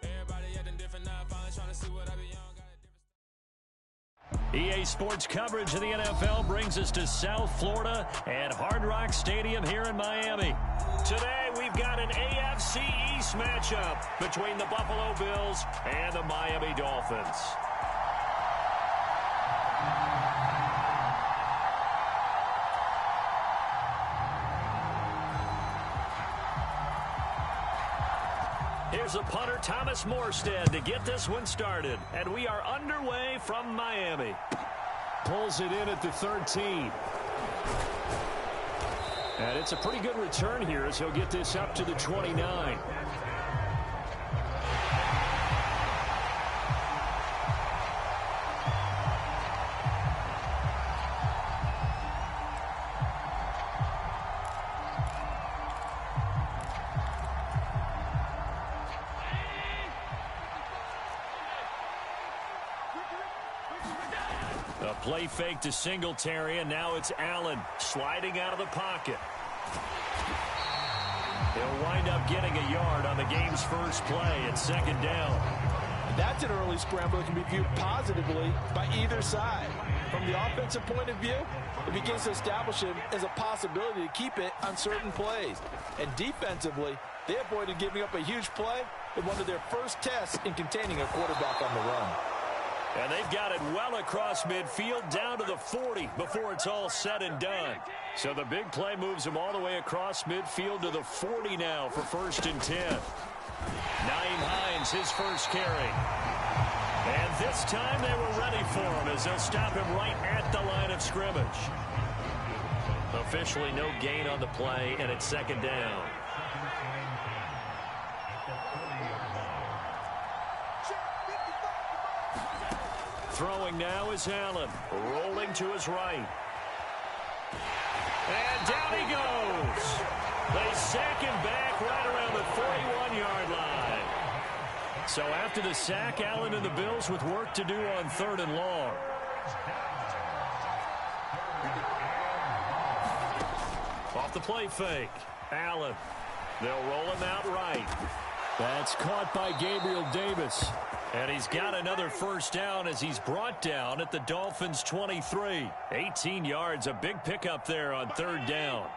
Everybody acting different now, finally trying to see what I be on. EA Sports coverage of the NFL brings us to South Florida at Hard Rock Stadium here in Miami. Today, we've got an AFC East matchup between the Buffalo Bills and the Miami Dolphins. Here's the punter, Thomas Morstead, to get this one started. And we are underway from Miami. Pulls it in at the 13. And it's a pretty good return here as he'll get this up to the 29. A play fake to Singletary, and now it's Allen sliding out of the pocket. He'll wind up getting a yard on the game's first play at second down. That's an early scramble that can be viewed positively by either side. From the offensive point of view, it begins to establish him as a possibility to keep it on certain plays. And defensively, they avoided giving up a huge play in one of their first tests in containing a quarterback on the run. And they've got it well across midfield down to the 40 before it's all said and done. So the big play moves him all the way across midfield to the 40 now for 1st and 10. Nyheim Hines, his first carry. And this time they were ready for him as they'll stop him right at the line of scrimmage. Officially no gain on the play, and it's second down. Throwing now is Allen, rolling to his right. And down he goes. They sack him back right around the 41-yard line. So after the sack, Allen and the Bills with work to do on 3rd and long. Off the play fake, Allen. They'll roll him out right. That's caught by Gabriel Davis. And he's got another first down as he's brought down at the Dolphins' 23. 18 yards, a big pickup there on 3rd down.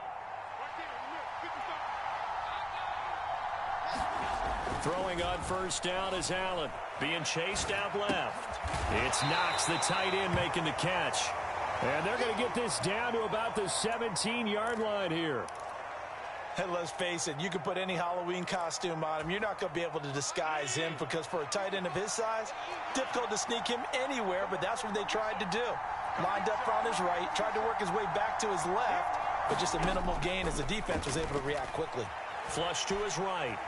Throwing on 1st down is Allen, being chased out left. It's Knox, the tight end, making the catch. And they're going to get this down to about the 17-yard line here. And let's face it, you can put any Halloween costume on him. You're not going to be able to disguise him because for a tight end of his size, difficult to sneak him anywhere, but that's what they tried to do. Lined up on his right, tried to work his way back to his left, but just a minimal gain as the defense was able to react quickly. Flush to his right.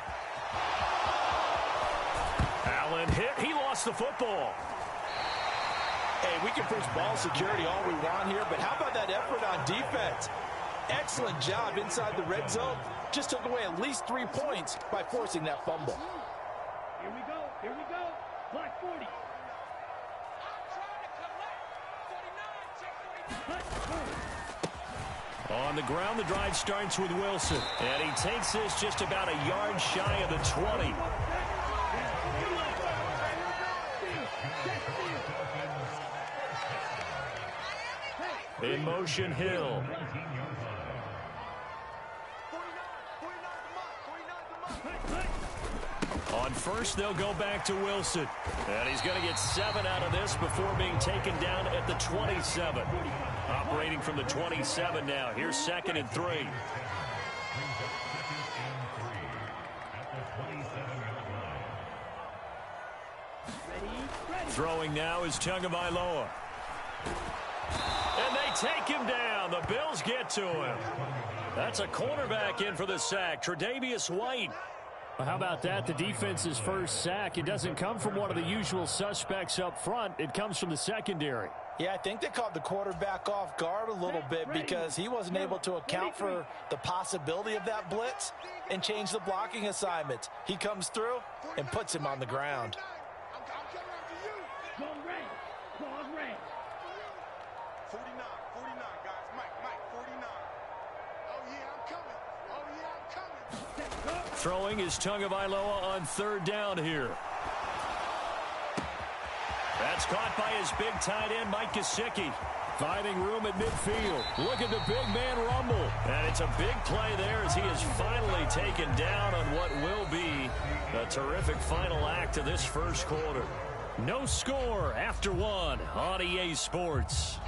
Allen hit. He lost the football. Hey, we can preach ball security all we want here, but how about that effort on defense? Excellent job inside the red zone. Just took away at least 3 points by forcing that fumble. Here we go. Here we go. Black 40. On the ground, the drive starts with Wilson. And he takes this just about a yard shy of the 20. In motion, Hill. On first, they'll go back to Wilson. And he's going to get 7 out of this before being taken down at the 27. Operating from the 27 now. Here's 2nd and 3. Throwing now is Tagovailoa. And they take him down. The Bills get to him. That's a cornerback in for the sack, Tre'Davious White. Well, how about that? The defense's first sack. It doesn't come from one of the usual suspects up front. It comes from the secondary. Yeah, I think they caught the quarterback off guard a little bit because he wasn't able to account for the possibility of that blitz and change the blocking assignments. He comes through and puts him on the ground. Go red. Go red. 49, guys. Mike, 49. Oh, yeah, I'm coming. Throwing is Tagovailoa on third down here. That's caught by his big tight end, Mike Gesicki. Finding room at midfield. Look at the big man rumble. And it's a big play there as he is finally taken down on what will be a terrific final act of this first quarter. No score after one on EA Sports.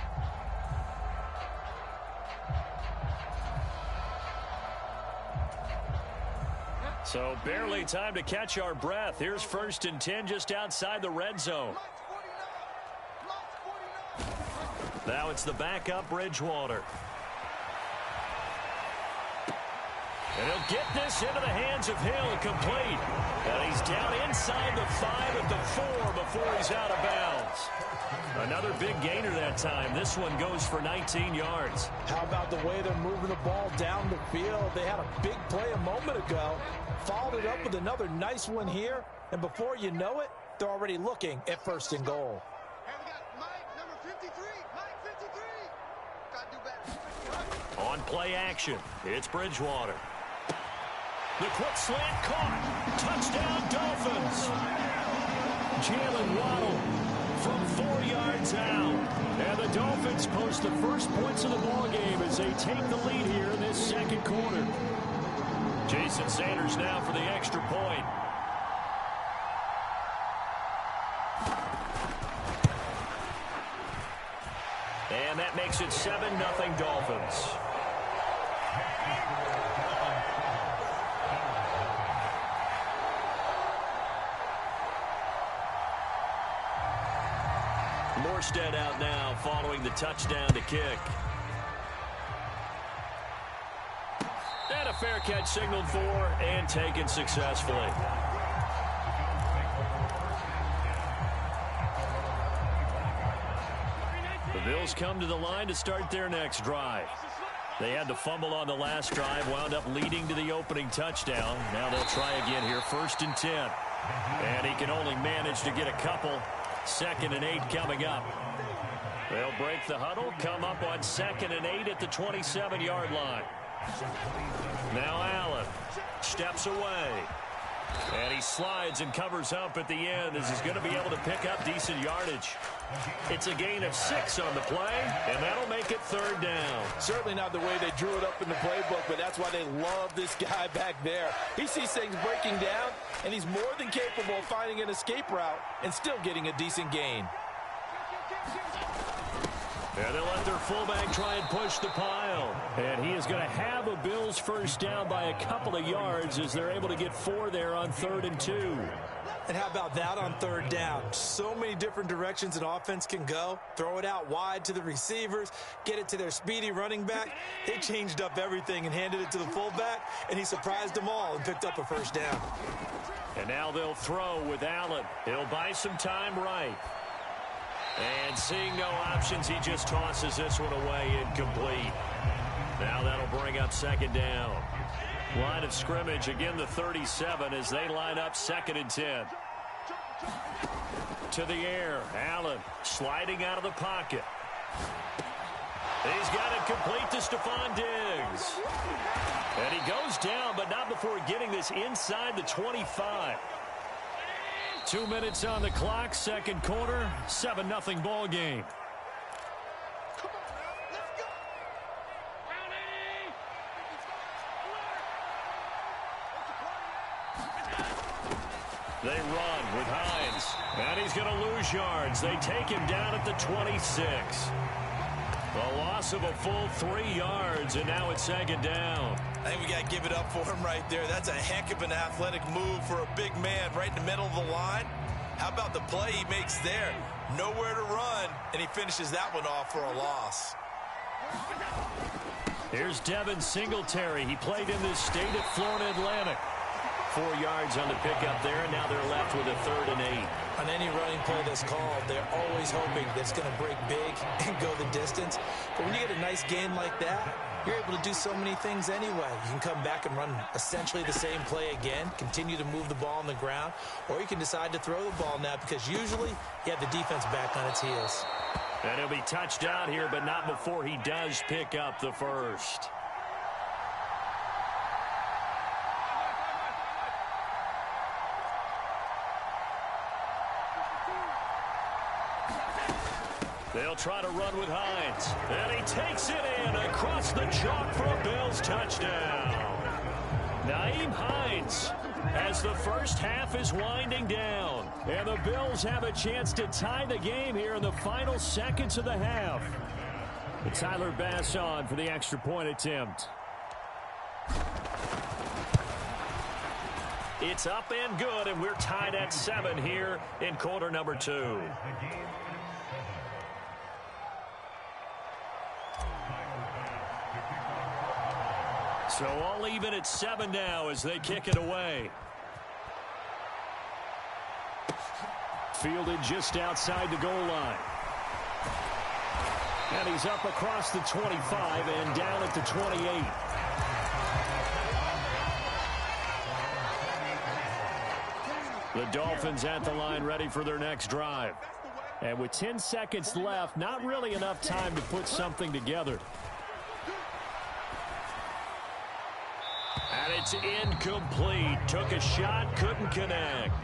So barely time to catch our breath. Here's 1st and 10 just outside the red zone. Now it's the backup Bridgewater. And he'll get this into the hands of Hill, complete. And he's down inside the 5 at the 4 before he's out of bounds. Another big gainer that time. This one goes for 19 yards. How about the way they're moving the ball down the field? They had a big play a moment ago. Followed it up with another nice one here. And before you know it, they're already looking at 1st and goal. On play action, it's Bridgewater. The quick slant caught. Touchdown, Dolphins. Jalen Waddle from 4 yards out. And the Dolphins post the first points of the ball game as they take the lead here in this second quarter. Jason Sanders now for the extra point. And that makes it 7-0 Dolphins. Morstead out now following the touchdown to kick. And a fair catch signaled for and taken successfully. The Bills come to the line to start their next drive. They had the fumble on the last drive, wound up leading to the opening touchdown. Now they'll try again here, 1st and 10. And he can only manage to get a couple. 2nd and 8 coming up. They'll break the huddle, come up on 2nd and 8 at the 27-yard line. Now Allen steps away. And he slides and covers up at the end as he's going to be able to pick up decent yardage. It's a gain of 6 on the play, and that'll make it 3rd down. Certainly not the way they drew it up in the playbook, but that's why they love this guy back there. He sees things breaking down, and he's more than capable of finding an escape route and still getting a decent gain. And they'll let their fullback try and push the pile. And he is going to have a Bills first down by a couple of yards as they're able to get 4 there on 3rd and 2. And how about that on 3rd down? So many different directions an offense can go. Throw it out wide to the receivers, get it to their speedy running back. They changed up everything and handed it to the fullback, and he surprised them all and picked up a first down. And now they'll throw with Allen. He'll buy some time right. And seeing no options, he just tosses this one away incomplete. Now that'll bring up 2nd down. Line of scrimmage, again the 37 as they line up 2nd and 10. To the air, Allen sliding out of the pocket. He's got it complete to Stephon Diggs. And he goes down, but not before getting this inside the 25. 2 minutes on the clock, second quarter, 7-0 ball game. They run with Hines. And he's going to lose yards. They take him down at the 26. A loss of a full 3 yards, and now it's 2nd down. I think we got to give it up for him right there. That's a heck of an athletic move for a big man right in the middle of the line. How about the play he makes there? Nowhere to run, and he finishes that one off for a loss. Here's Devin Singletary. He played in this state at Florida Atlantic. 4 yards on the pickup there, and now they're left with a 3rd and 8. On any running play that's called, they're always hoping that it's going to break big and go the distance. But when you get a nice gain like that, you're able to do so many things anyway. You can come back and run essentially the same play again, continue to move the ball on the ground, or you can decide to throw the ball now because usually you have the defense back on its heels. And he'll be touched down here, but not before he does pick up the first. They'll try to run with Hines. And he takes it in across the chalk for a Bills touchdown. Nyheim Hines as the first half is winding down. And the Bills have a chance to tie the game here in the final seconds of the half. Tyler Bass on for the extra point attempt. It's up and good, and we're tied at 7 here in quarter number 2. So all even at 7 now as they kick it away. Fielded just outside the goal line. And he's up across the 25 and down at the 28. The Dolphins at the line ready for their next drive. And with 10 seconds left, not really enough time to put something together. And it's incomplete. Took a shot, couldn't connect.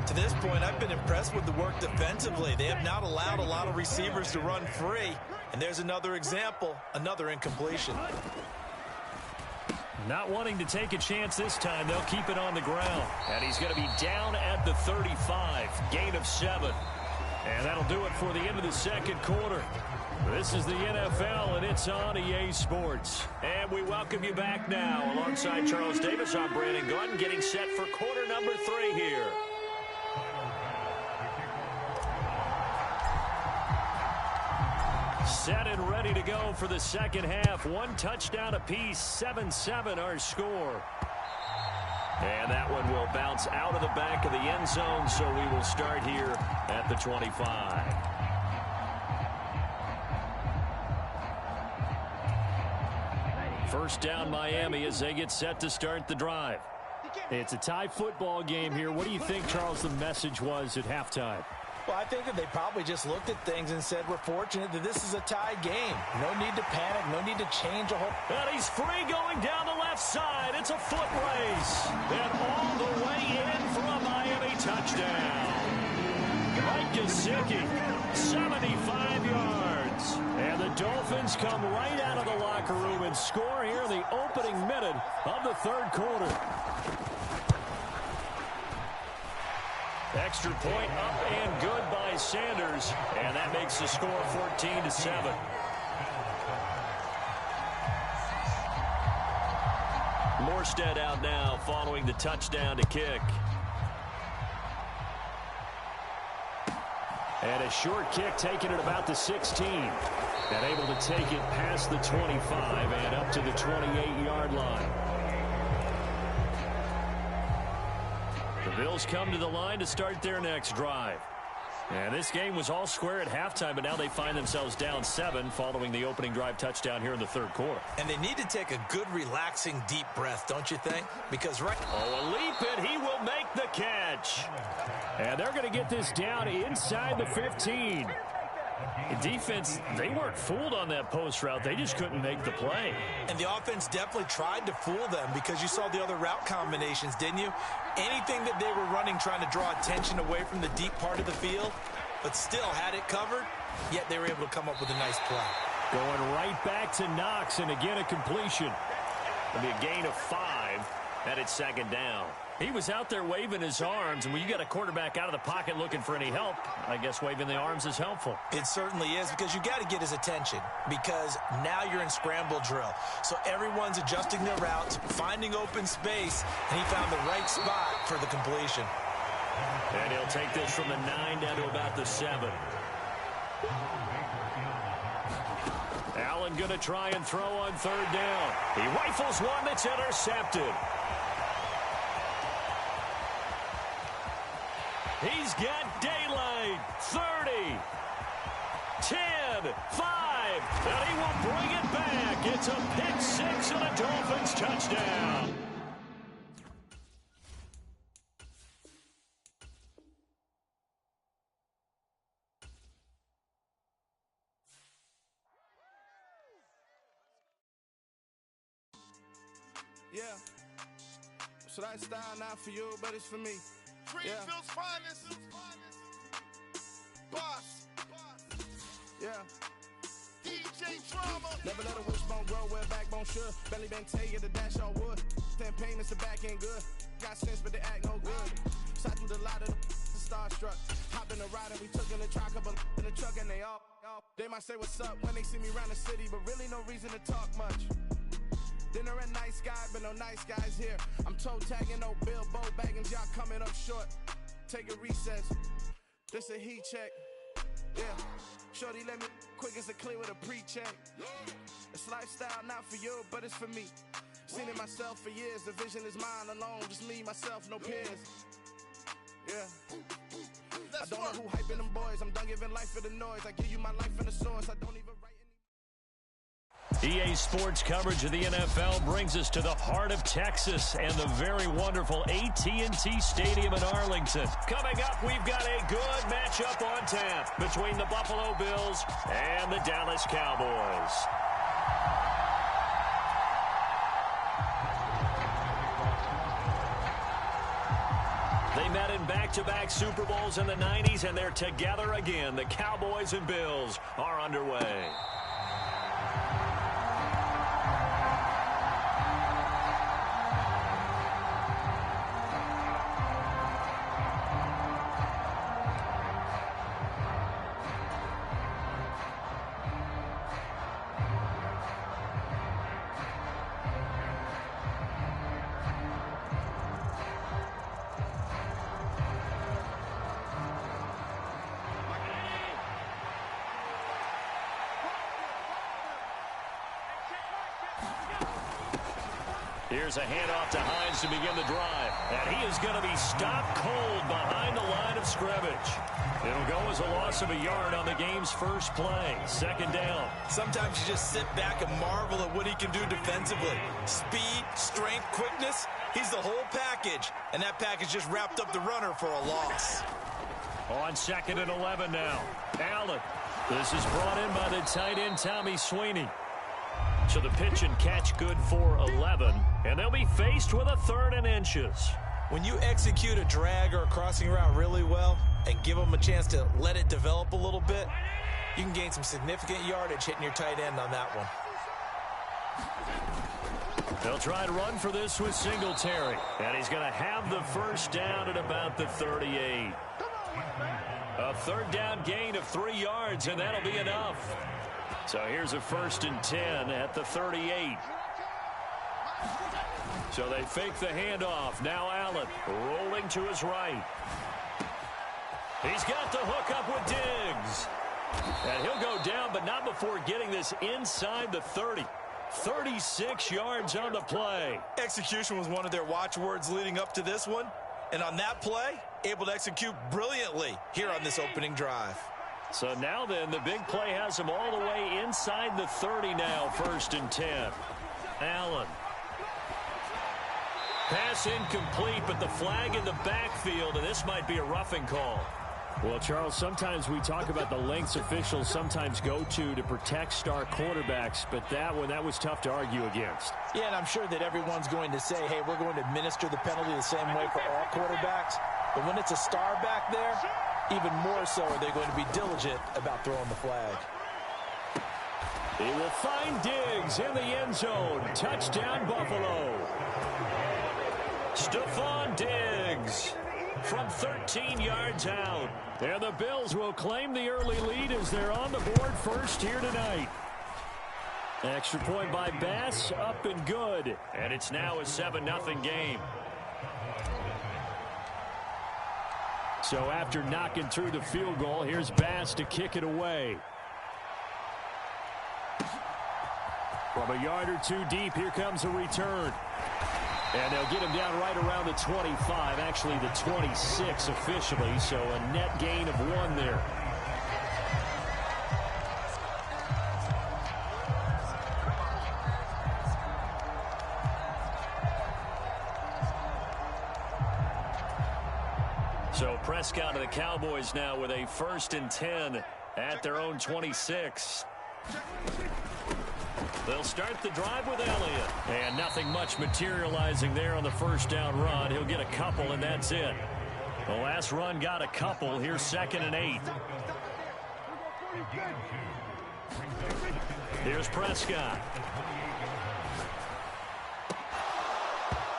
To this point, I've been impressed with the work defensively. They have not allowed a lot of receivers to run free. And there's another example, another incompletion. Not wanting to take a chance this time, they'll keep it on the ground. And he's going to be down at the 35, gain of 7. And that'll do it for the end of the second quarter. This is the NFL, and it's on EA Sports. And we welcome you back now. Alongside Charles Davis, I'm Brandon Gordon, getting set for quarter number 3 here. Set and ready to go for the second half. 1 touchdown apiece, 7-7 our score. And that one will bounce out of the back of the end zone, so we will start here at the 25. First down Miami as they get set to start the drive. It's a tie football game here. What do you think, Charles, the message was at halftime? Well, I think that they probably just looked at things and said, we're fortunate that this is a tie game. No need to panic. No need to change a whole... And he's free going down the left side. It's a foot race. And all the way in for a Miami touchdown. Mike Gesicki, 75 yards. And the Dolphins come right out of the locker room and score here in the opening minute of the third quarter. Extra point up and good by Sanders. And that makes the score 14-7. Morstead out now following the touchdown to kick. And a short kick taken at about the 16. And able to take it past the 25 and up to the 28-yard line. The Bills come to the line to start their next drive. And this game was all square at halftime, but now they find themselves down 7 following the opening drive touchdown here in the third quarter. And they need to take a good, relaxing, deep breath, don't you think? Because right... Oh, a leap, and he will make the catch. And they're going to get this down inside the 15. The defense, they weren't fooled on that post route. They just couldn't make the play. And the offense definitely tried to fool them because you saw the other route combinations, didn't you? Anything that they were running trying to draw attention away from the deep part of the field, but still had it covered, yet they were able to come up with a nice play. Going right back to Knox, and again a completion. It'll be a gain of 5, and it's second down. He was out there waving his arms, and when you got a quarterback out of the pocket looking for any help, I guess waving the arms is helpful. It certainly is, because you got to get his attention, because now you're in scramble drill. So everyone's adjusting their routes, finding open space, and he found the right spot for the completion. And he'll take this from the 9 down to about the 7. Allen going to try and throw on third down. He rifles one that's intercepted. He's got daylight. 30, 10, 5, and he will bring it back. It's a pick 6 and a Dolphins touchdown. Yeah. So that style not for you, but it's for me. Greenfield's finest. Boss. Yeah. DJ Drama. Never let a wishbone grow where a backbone should. Belly been taking the dash all wood. Then pain is the back end good. Got sense, but they act no good. Shot through the lot of the starstruck. Hop in the ride and we took in the truck, couple in the truck, and they all. They might say what's up when they see me around the city, but really no reason to talk much. Dinner at nice guy, but no nice guys here. I'm toe tagging, no Bilbo baggins, y'all coming up short. Take a recess. This a heat check. Yeah. Shorty let me quick as a clear with a pre-check. It's lifestyle not for you, but it's for me. Seen it myself for years. The vision is mine alone. Just me, myself, no peers. Yeah. I don't know who hyping them boys. I'm done giving life for the noise. I give you my life in the source. I don't even write any. EA Sports coverage of the NFL brings us to the heart of Texas and the very wonderful AT&T Stadium in Arlington. Coming up, we've got a good matchup on tap between the Buffalo Bills and the Dallas Cowboys. They met in back-to-back Super Bowls in the 90s, and they're together again. The Cowboys and Bills are underway. Here's a handoff to Hines to begin the drive. And he is going to be stopped cold behind the line of scrimmage. It'll go as a loss of a yard on the game's first play. Second down. Sometimes you just sit back and marvel at what he can do defensively. Speed, strength, quickness. He's the whole package. And that package just wrapped up the runner for a loss. On 2nd and 11 now. Allen. This is brought in by the tight end, Tommy Sweeney. So the pitch and catch good for 11, and they'll be faced with a 3rd and inches. When you execute a drag or a crossing route really well and give them a chance to let it develop a little bit, you can gain some significant yardage hitting your tight end on that one. They'll try and run for this with Singletary, and he's going to have the first down at about the 38. A 3rd down gain of 3 yards, and that'll be enough. So here's a 1st and 10 at the 38. So they fake the handoff. Now Allen rolling to his right. He's got the hook up with Diggs. And he'll go down, but not before getting this inside the 30. 36 yards on the play. Execution was one of their watchwords leading up to this one. And on that play, able to execute brilliantly here on this opening drive. So now then, the big play has him all the way inside the 30 now, 1st and 10. Allen. Pass incomplete, but the flag in the backfield, and this might be a roughing call. Well, Charles, sometimes we talk about the lengths officials sometimes go to protect star quarterbacks, but that was tough to argue against. Yeah, and I'm sure that everyone's going to say, hey, we're going to administer the penalty the same way for all quarterbacks. But when it's a star back there, even more so are they going to be diligent about throwing the flag. He will find Diggs in the end zone. Touchdown, Buffalo. Stephon Diggs from 13 yards out. And the Bills will claim the early lead as they're on the board first here tonight. Extra point by Bass, up and good. And it's now a 7-0 game. So after knocking through the field goal, here's Bass to kick it away. From a yard or two deep, here comes a return. And they'll get him down right around the 25, actually the 26 officially, so a net gain of 1 there. So Prescott and the Cowboys now with a 1st and 10 at their own 26. They'll start the drive with Elliott. And nothing much materializing there on the 1st down run. He'll get a couple, and that's it. The last run got a couple. Here's 2nd and 8. Here's Prescott.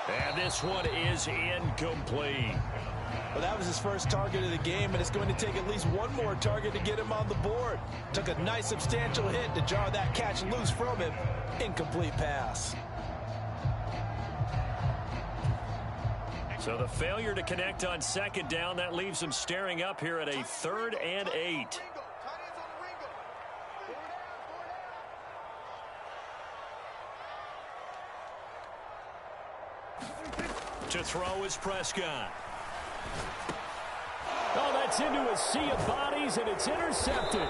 And this one is incomplete. Well, that was his first target of the game, and it's going to take at least one more target to get him on the board. Took a nice substantial hit to jar that catch loose from him. Incomplete pass. So the failure to connect on second down, that leaves them staring up here at a 3rd and 8. To throw is Prescott. Oh, that's into a sea of bodies, and it's intercepted.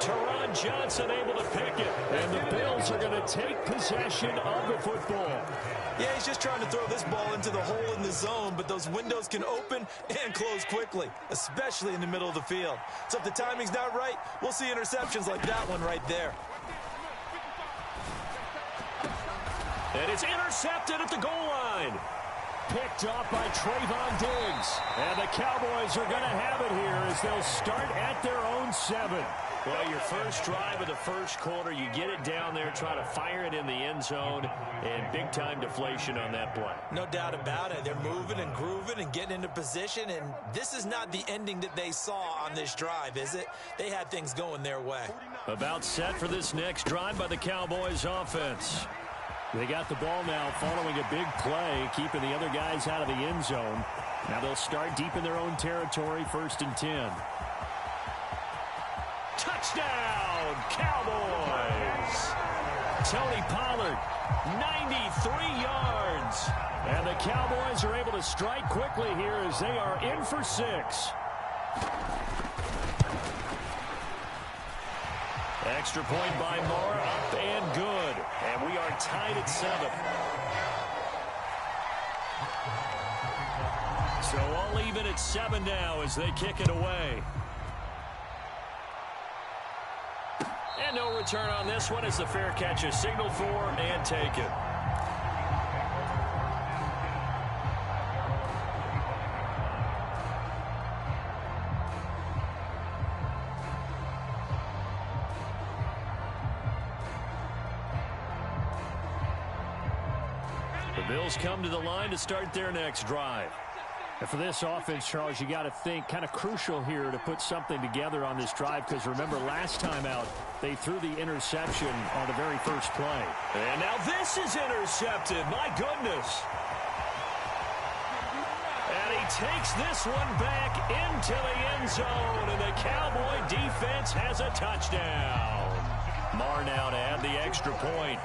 Teron Johnson able to pick it. And the Bills are going to take possession of the football. Yeah, he's just trying to throw this ball into the hole in the zone, but those windows can open and close quickly, especially in the middle of the field. So if the timing's not right, we'll see interceptions like that one right there. And it's intercepted at the goal line. Picked off by Trayvon Diggs. And the Cowboys are going to have it here as they'll start at their own 7. Well, your first drive of the first quarter, you get it down there, try to fire it in the end zone, and big-time deflation on that play. No doubt about it. They're moving and grooving and getting into position, and this is not the ending that they saw on this drive, is it? They had things going their way. About set for this next drive by the Cowboys offense. They got the ball now following a big play, keeping the other guys out of the end zone. Now they'll start deep in their own territory, 1st and 10. Touchdown, Cowboys! Tony Pollard, 93 yards. And the Cowboys are able to strike quickly here as they are in for 6. Extra point by Moore, up and good. And we are tied at 7. So all even at 7 now as they kick it away. And no return on this one as the fair catch is signaled for and taken. The Bills come to the line to start their next drive. And for this offense, Charles, you got to think kind of crucial here to put something together on this drive, because remember last time out they threw the interception on the very first play. And now this is intercepted. My goodness. And he takes this one back into the end zone, and the Cowboy defense has a touchdown. Marr now to add the extra point.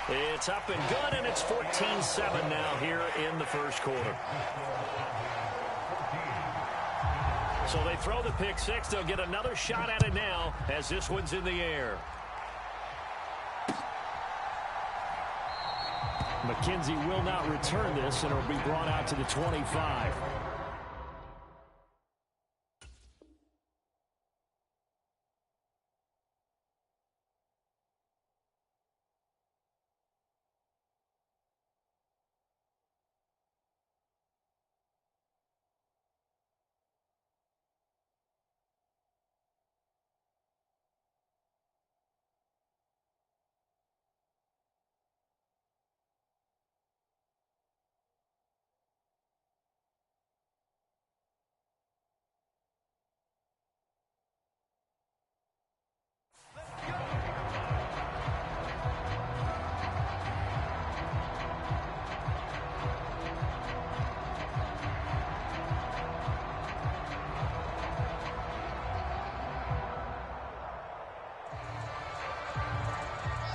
It's up and good, and it's 14-7 now here in the first quarter. So they throw the pick six. They'll get another shot at it now as this one's in the air. McKenzie will not return this, and it'll be brought out to the 25.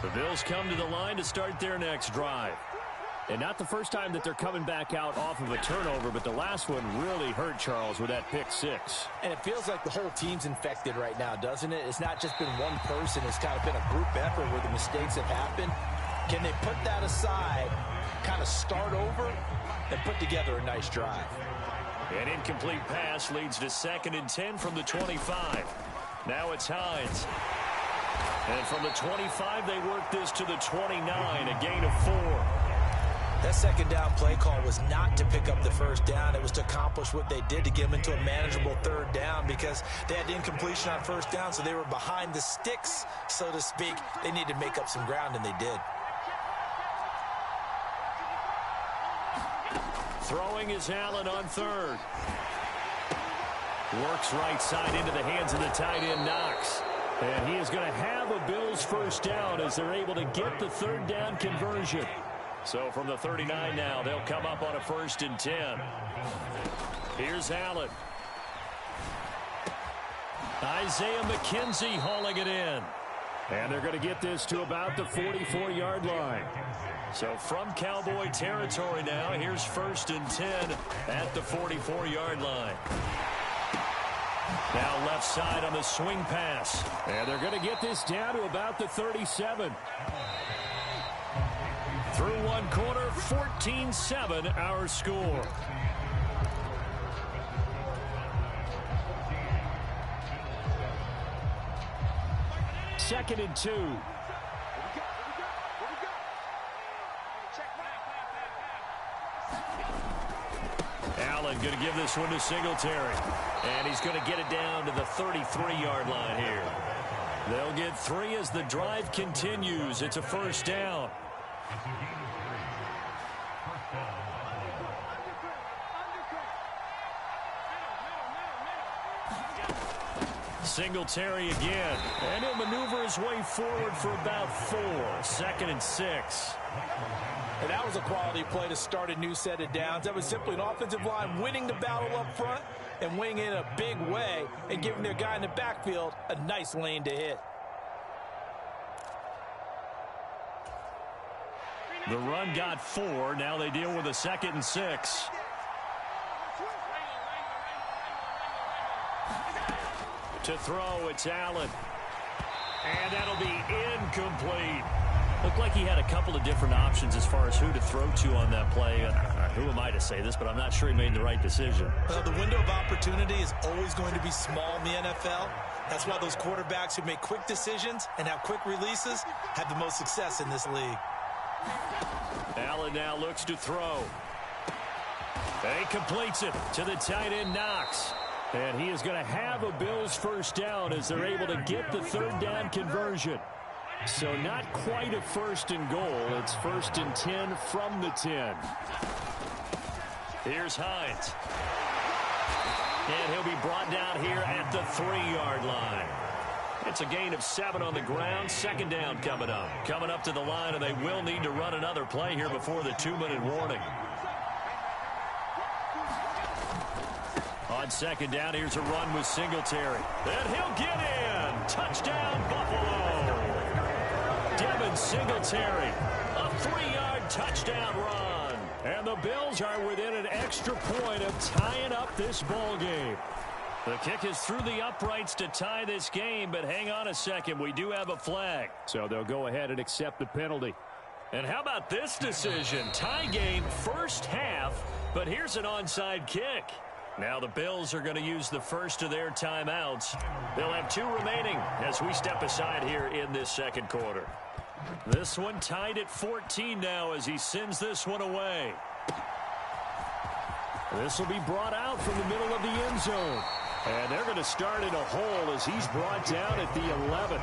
The Bills come to the line to start their next drive. And not the first time that they're coming back out off of a turnover, but the last one really hurt, Charles, with that pick six. And it feels like the whole team's infected right now, doesn't it? It's not just been one person. It's kind of been a group effort where the mistakes have happened. Can they put that aside, kind of start over, and put together a nice drive? An incomplete pass leads to 2nd and 10 from the 25. Now it's Hines. And from the 25, they work this to the 29, a gain of 4. That second down play call was not to pick up the first down. It was to accomplish what they did, to get them into a manageable third down, because they had incompletion on first down, so they were behind the sticks, so to speak. They needed to make up some ground, and they did. Throwing is Allen on third. Works right side into the hands of the tight end, Knox. And he is going to have a Bills first down as they're able to get the third down conversion. So from the 39 now, they'll come up on a 1st and 10. Here's Allen. Isaiah McKenzie hauling it in. And they're going to get this to about the 44-yard line. So from Cowboy territory now, here's 1st and 10 at the 44-yard line. Now left side on the swing pass. And they're going to get this down to about the 37. Through one quarter, 14-7 our score. Second and 2. Allen going to give this one to Singletary. And he's going to get it down to the 33-yard line here. They'll get 3 as the drive continues. It's a first down. Singletary again. And he'll maneuver his way forward for about 4. 2nd and 6. And that was a quality play to start a new set of downs. That was simply an offensive line winning the battle up front and winning in a big way and giving their guy in the backfield a nice lane to hit. The run got 4. Now they deal with a 2nd and 6. To throw, it's Allen. And that'll be incomplete. Looked like he had a couple of different options as far as who to throw to on that play. Who am I to say this, but I'm not sure he made the right decision. Well, the window of opportunity is always going to be small in the NFL. That's why those quarterbacks who make quick decisions and have quick releases have the most success in this league. Allen now looks to throw. And he completes it to the tight end, Knox. And he is going to have a Bills first down as they're able to get the third down conversion. So not quite a 1st and goal. It's 1st and 10 from the 10. Here's Hines. And he'll be brought down here at the 3-yard line. It's a gain of 7 on the ground. 2nd down coming up. Coming up to the line, and they will need to run another play here before the 2-minute warning. On 2nd down, here's a run with Singletary. And he'll get in. Touchdown, Buffalo. Devin Singletary, a 3-yard touchdown run. And the Bills are within an extra point of tying up this ball game. The kick is through the uprights to tie this game, but hang on a second. We do have a flag. So they'll go ahead and accept the penalty. And how about this decision? Tie game, first half, but here's an onside kick. Now the Bills are going to use the first of their timeouts. They'll have 2 remaining as we step aside here in this 2nd quarter. This one tied at 14 now as he sends this one away. This will be brought out from the middle of the end zone. And they're going to start in a hole as he's brought down at the 11.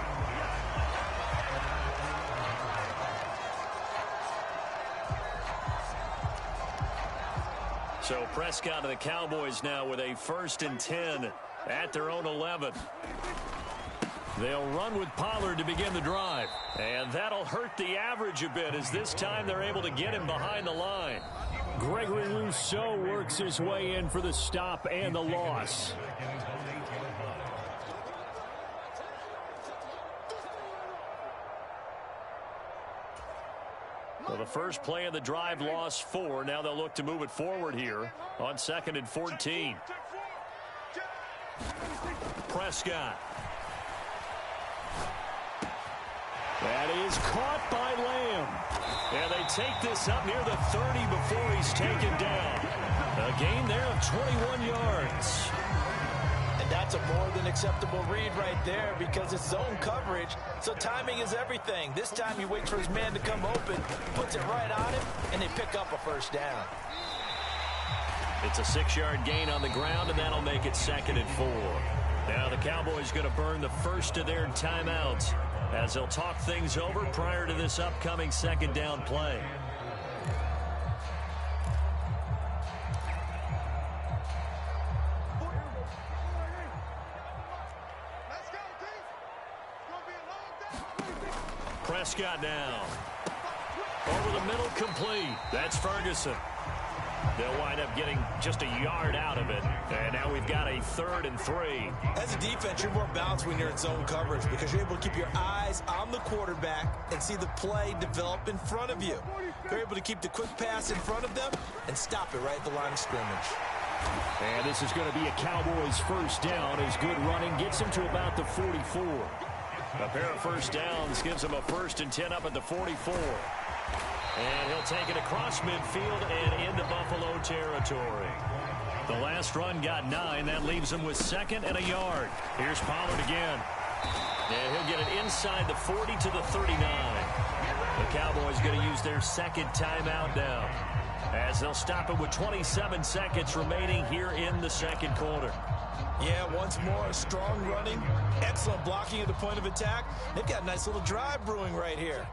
So Prescott and the Cowboys now with a 1st and 10 at their own 11. They'll run with Pollard to begin the drive. And that'll hurt the average a bit as this time they're able to get him behind the line. Gregory Rousseau works his way in for the stop and the loss. Well, the first play of the drive lost 4. Now they'll look to move it forward here on 2nd and 14. Prescott. That is caught by Lamb. And they take this up near the 30 before he's taken down. A gain there of 21 yards. And And that's a more than acceptable read right there because it's zone coverage, so timing is everything. This time he waits for his man to come open, puts it right on him, and they pick up a first down. It's a 6-yard gain on the ground, and that'll make it 2nd and 4. Now the Cowboys going to burn the first of their timeouts as they'll talk things over prior to this upcoming 2nd down play. Prescott now. Over the middle, complete. That's Ferguson. They'll wind up getting just a yard out of it. And now we've got a 3rd and 3. As a defense, you're more balanced when you're in zone coverage because you're able to keep your eyes on the quarterback and see the play develop in front of you. You're able to keep the quick pass in front of them and stop it right at the line of scrimmage. And this is going to be a Cowboys first down as good running gets him to about the 44. A pair of first downs gives him a 1st and 10 up at the 44. And he'll take it across midfield and into Buffalo territory. The last run got 9. That leaves him with 2nd and a yard. Here's Pollard again. And he'll get it inside the 40 to the 39. The Cowboys going to use their 2nd timeout now, as they'll stop it with 27 seconds remaining here in the 2nd quarter. Yeah, once more, strong running, excellent blocking at the point of attack. They've got a nice little drive brewing right here.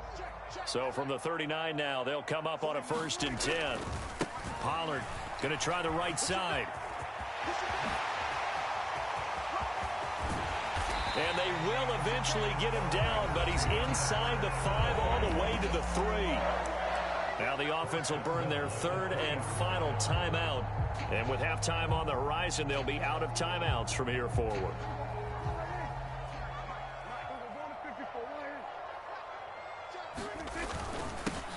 So from the 39 now, they'll come up on a 1st and 10. Pollard going to try the right side. And they will eventually get him down, but he's inside the 5 all the way to the 3. Now the offense will burn their 3rd and final timeout. And with halftime on the horizon, they'll be out of timeouts from here forward.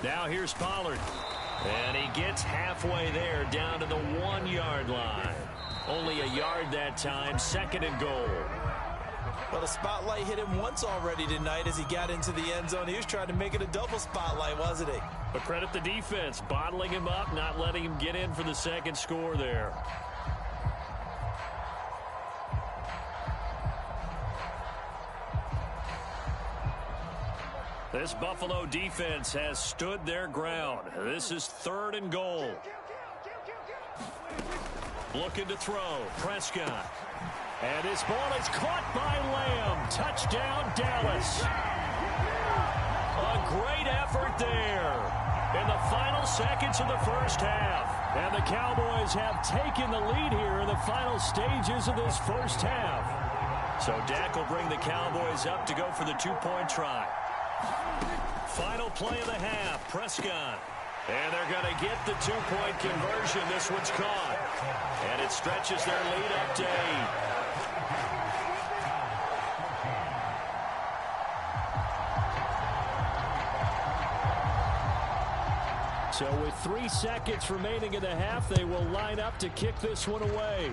Now here's Pollard. And he gets halfway there down to the 1-yard line. Only a yard that time, 2nd and goal. Well, the spotlight hit him once already tonight as he got into the end zone. He was trying to make it a double spotlight, wasn't he? But credit the defense, bottling him up, not letting him get in for the 2nd score there. This Buffalo defense has stood their ground. This is 3rd and goal. Looking to throw. Prescott. And his ball is caught by Lamb. Touchdown, Dallas. A great effort there in the final seconds of the first half. And the Cowboys have taken the lead here in the final stages of this first half. So Dak will bring the Cowboys up to go for the 2-point try. Final play of the half, Prescott. And they're going to get the 2-point conversion. This one's caught. And it stretches their lead up to 8. So with 3 seconds remaining in the half, they will line up to kick this one away.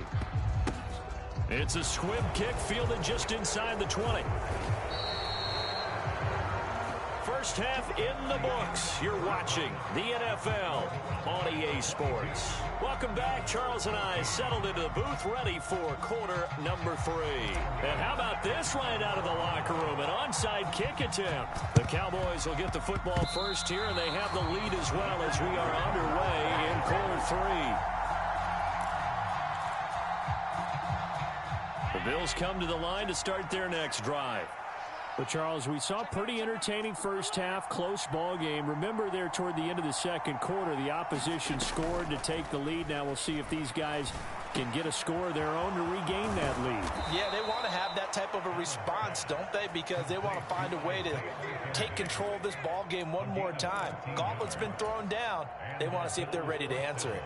It's a squib kick fielded just inside the 20. First half in the books. You're watching the NFL on EA Sports. Welcome back. Charles and I settled into the booth ready for quarter number 3. And how about this right out of the locker room? An onside kick attempt. The Cowboys will get the football first here, and they have the lead as well as we are underway in quarter 3. The Bills come to the line to start their next drive. But, Charles, we saw a pretty entertaining first half, close ball game. Remember there toward the end of the 2nd quarter, the opposition scored to take the lead. Now we'll see if these guys can get a score of their own to regain that lead. Yeah, they want to have that type of a response, don't they? Because they want to find a way to take control of this ball game one more time. Gauntlet's been thrown down. They want to see if they're ready to answer it.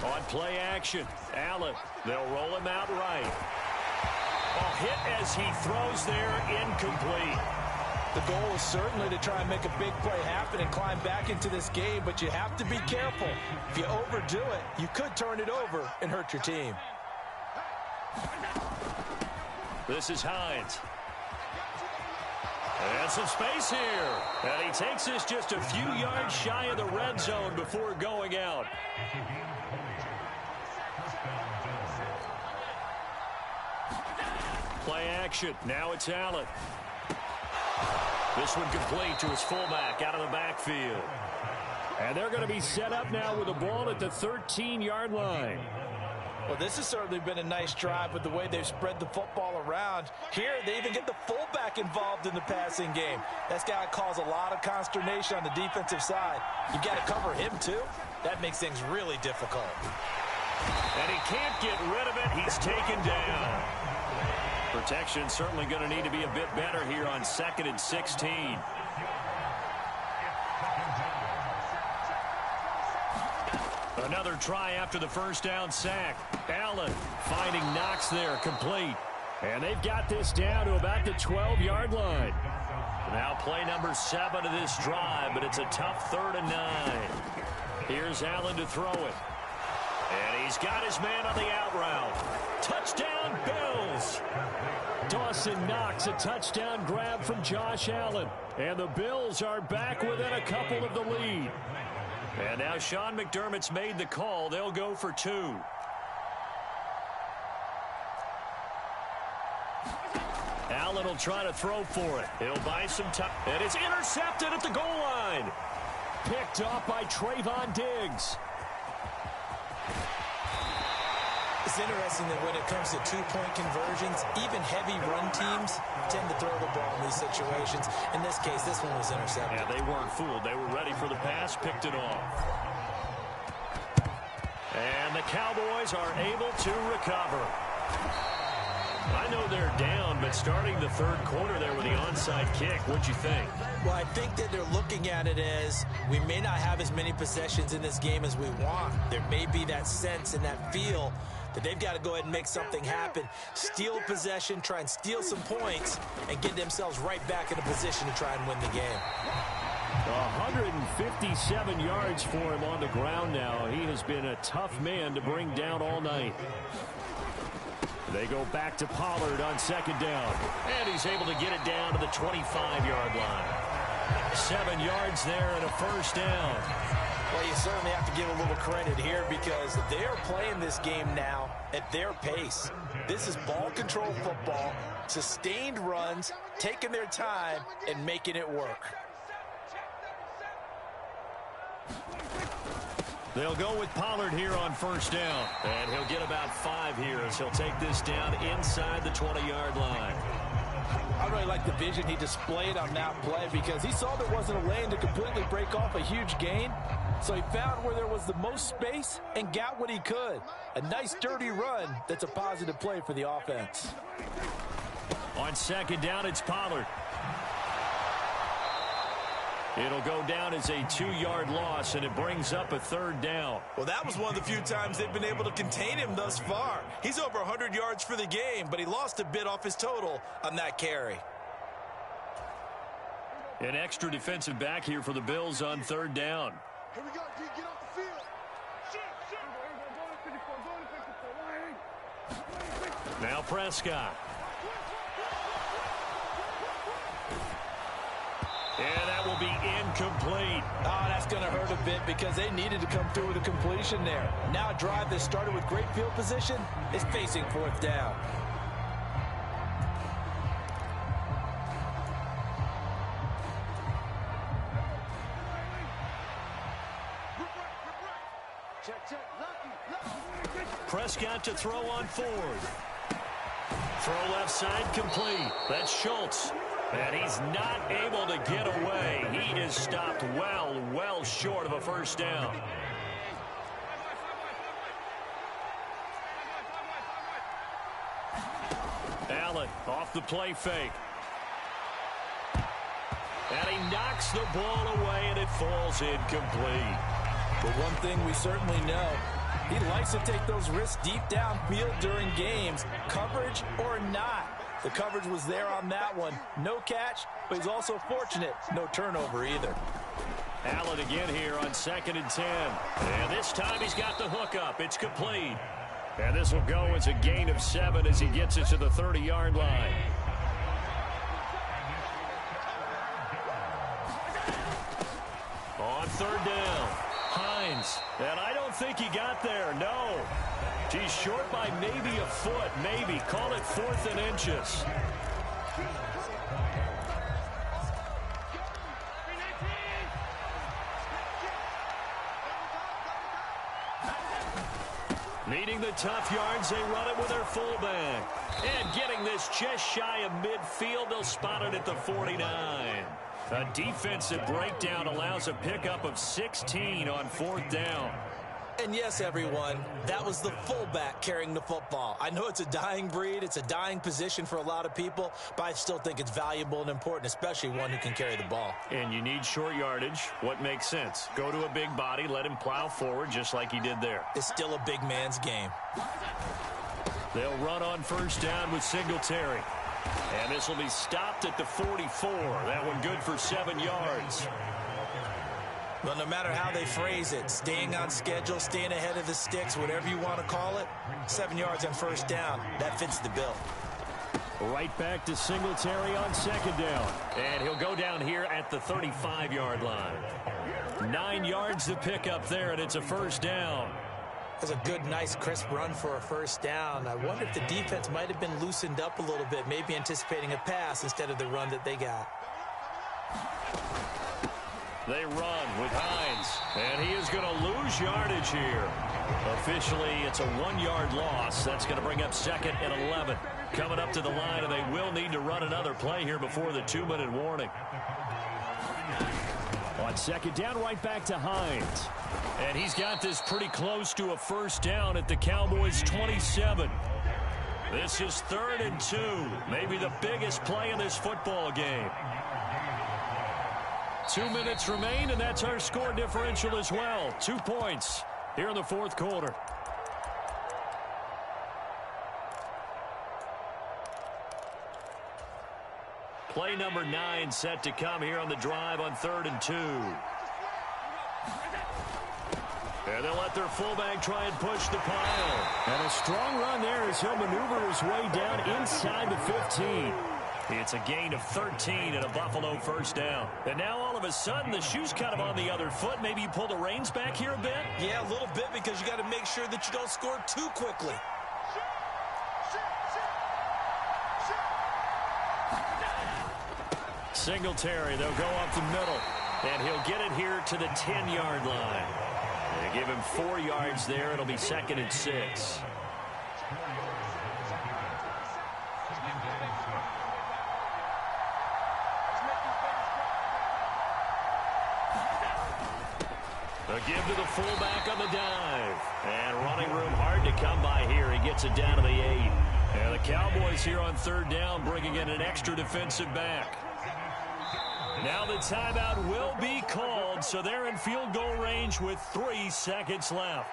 On play action, Allen. They'll roll him out right. A hit as he throws there, incomplete. The goal is certainly to try and make a big play happen and climb back into this game, but you have to be careful. If you overdo it, you could turn it over and hurt your team. This is Hines. And some space here. And he takes this just a few yards shy of the red zone before going out. Play action. Now it's Allen. This one complete to his fullback out of the backfield. And they're going to be set up now with the ball at the 13-yard line. Well, this has certainly been a nice drive with the way they've spread the football around. Here, they even get the fullback involved in the passing game. That's got to cause a lot of consternation on the defensive side. You got to cover him, too. That makes things really difficult. And he can't get rid of it. He's taken down. Protection certainly going to need to be a bit better here on 2nd and 16. Another try after the first down sack. Allen finding Knox there, complete. And they've got this down to about the 12-yard line. Now play number 7 of this drive, but it's a tough 3rd and 9. Here's Allen to throw it. And he's got his man on the out route. Touchdown, Bills! Dawson Knox, a touchdown grab from Josh Allen. And the Bills are back within a couple of the lead. And now Sean McDermott's made the call. They'll go for 2. Allen will try to throw for it. He'll buy some time. And it's intercepted at the goal line. Picked off by Trayvon Diggs. It's interesting that when it comes to two-point conversions, even heavy run teams tend to throw the ball in these situations. In this case, this one was intercepted. Yeah, they weren't fooled. They were ready for the pass, picked it off. And the Cowboys are able to recover. I know they're down, but starting the 3rd quarter there with the onside kick, what'd you think? Well, I think that they're looking at it as we may not have as many possessions in this game as we want. There may be that sense and that feel that they've got to go ahead and make something happen, steal possession, try and steal some points, and get themselves right back in a position to try and win the game. 157 yards for him on the ground now. He has been a tough man to bring down all night. They go back to Pollard on 2nd down. And he's able to get it down to the 25-yard line. 7 yards there and a first down. Well, you certainly have to give a little credit here because they are playing this game now at their pace. This is ball control football, sustained runs, taking their time, and making it work. They'll go with Pollard here on first down. And he'll get about 5 here as he'll take this down inside the 20-yard line. I really like the vision he displayed on that play because he saw there wasn't a lane to completely break off a huge gain. So he found where there was the most space and got what he could. A nice, dirty run that's a positive play for the offense. On 2nd down, it's Pollard. It'll go down as a 2-yard loss, and it brings up a 3rd down. Well, that was one of the few times they've been able to contain him thus far. He's over 100 yards for the game, but he lost a bit off his total on that carry. An extra defensive back here for the Bills on 3rd down. Here we go, D. Get off the field. Shit. Now Prescott. And that will be incomplete. Oh, that's going to hurt a bit because they needed to come through with a completion there. Now a drive that started with great field position is facing 4th down. Prescott to throw on 4th. Throw left side complete. That's Schultz. And he's not able to get away. He is stopped well short of a first down. Allen off the play fake. And he knocks the ball away, and it falls incomplete. But one thing we certainly know, he likes to take those risks deep downfield during games, coverage or not. The coverage was there on that one. No catch, but he's also fortunate. No turnover either. Allen again here on 2nd and 10. And this time he's got the hook up. It's complete. And this will go as a gain of 7 as he gets it to the 30-yard line. third down. Hines, and I don't think he got there, no. He's short by maybe a foot, maybe. Call it 4th and inches. Needing the tough yards, they run it with their fullback. And getting this just shy of midfield, they'll spot it at the 49. A defensive breakdown allows a pickup of 16 on 4th down. And yes, everyone, that was the fullback carrying the football. I know it's a dying breed, it's a dying position for a lot of people, but I still think it's valuable and important, especially one who can carry the ball. And you need short yardage. What makes sense? Go to a big body, let him plow forward just like he did there. It's still a big man's game. They'll run on 1st down with Singletary. And this will be stopped at the 44. That one good for 7 yards. Well, no matter how they phrase it, staying on schedule, staying ahead of the sticks, whatever you want to call it, 7 yards on 1st down, that fits the bill. Right back to Singletary on 2nd down. And he'll go down here at the 35-yard line. 9 yards to pick up there, and it's a 1st down. That's a good, nice, crisp run for a 1st down. I wonder if the defense might have been loosened up a little bit, maybe anticipating a pass instead of the run that they got. They run with Hines, and he is going to lose yardage here. Officially, it's a 1-yard loss. That's going to bring up 2nd and 11. Coming up to the line, and they will need to run another play here before the 2-minute warning. On 2nd down, right back to Hines. And he's got this pretty close to a 1st down at the Cowboys' 27. This is 3rd and 2, maybe the biggest play in this football game. 2 minutes remain, and that's our score differential as well. 2 points here in the 4th quarter. Play number 9 set to come here on the drive on 3rd and 2. And they'll let their fullback try and push the pile. And a strong run there as he'll maneuver his way down inside the 15. It's a gain of 13 and a Buffalo 1st down. And now all of a sudden the shoe's kind of on the other foot. Maybe you pull the reins back here a bit? Yeah, a little bit, because you got to make sure that you don't score too quickly. Singletary, they'll go up the middle. And he'll get it here to the 10-yard line. They give him 4 yards there. It'll be 2nd and 6. A give to the fullback on the dive. And running room hard to come by here. He gets it down to the 8. And the Cowboys here on 3rd down bringing in an extra defensive back. Now the timeout will be called, so they're in field goal range with 3 seconds left.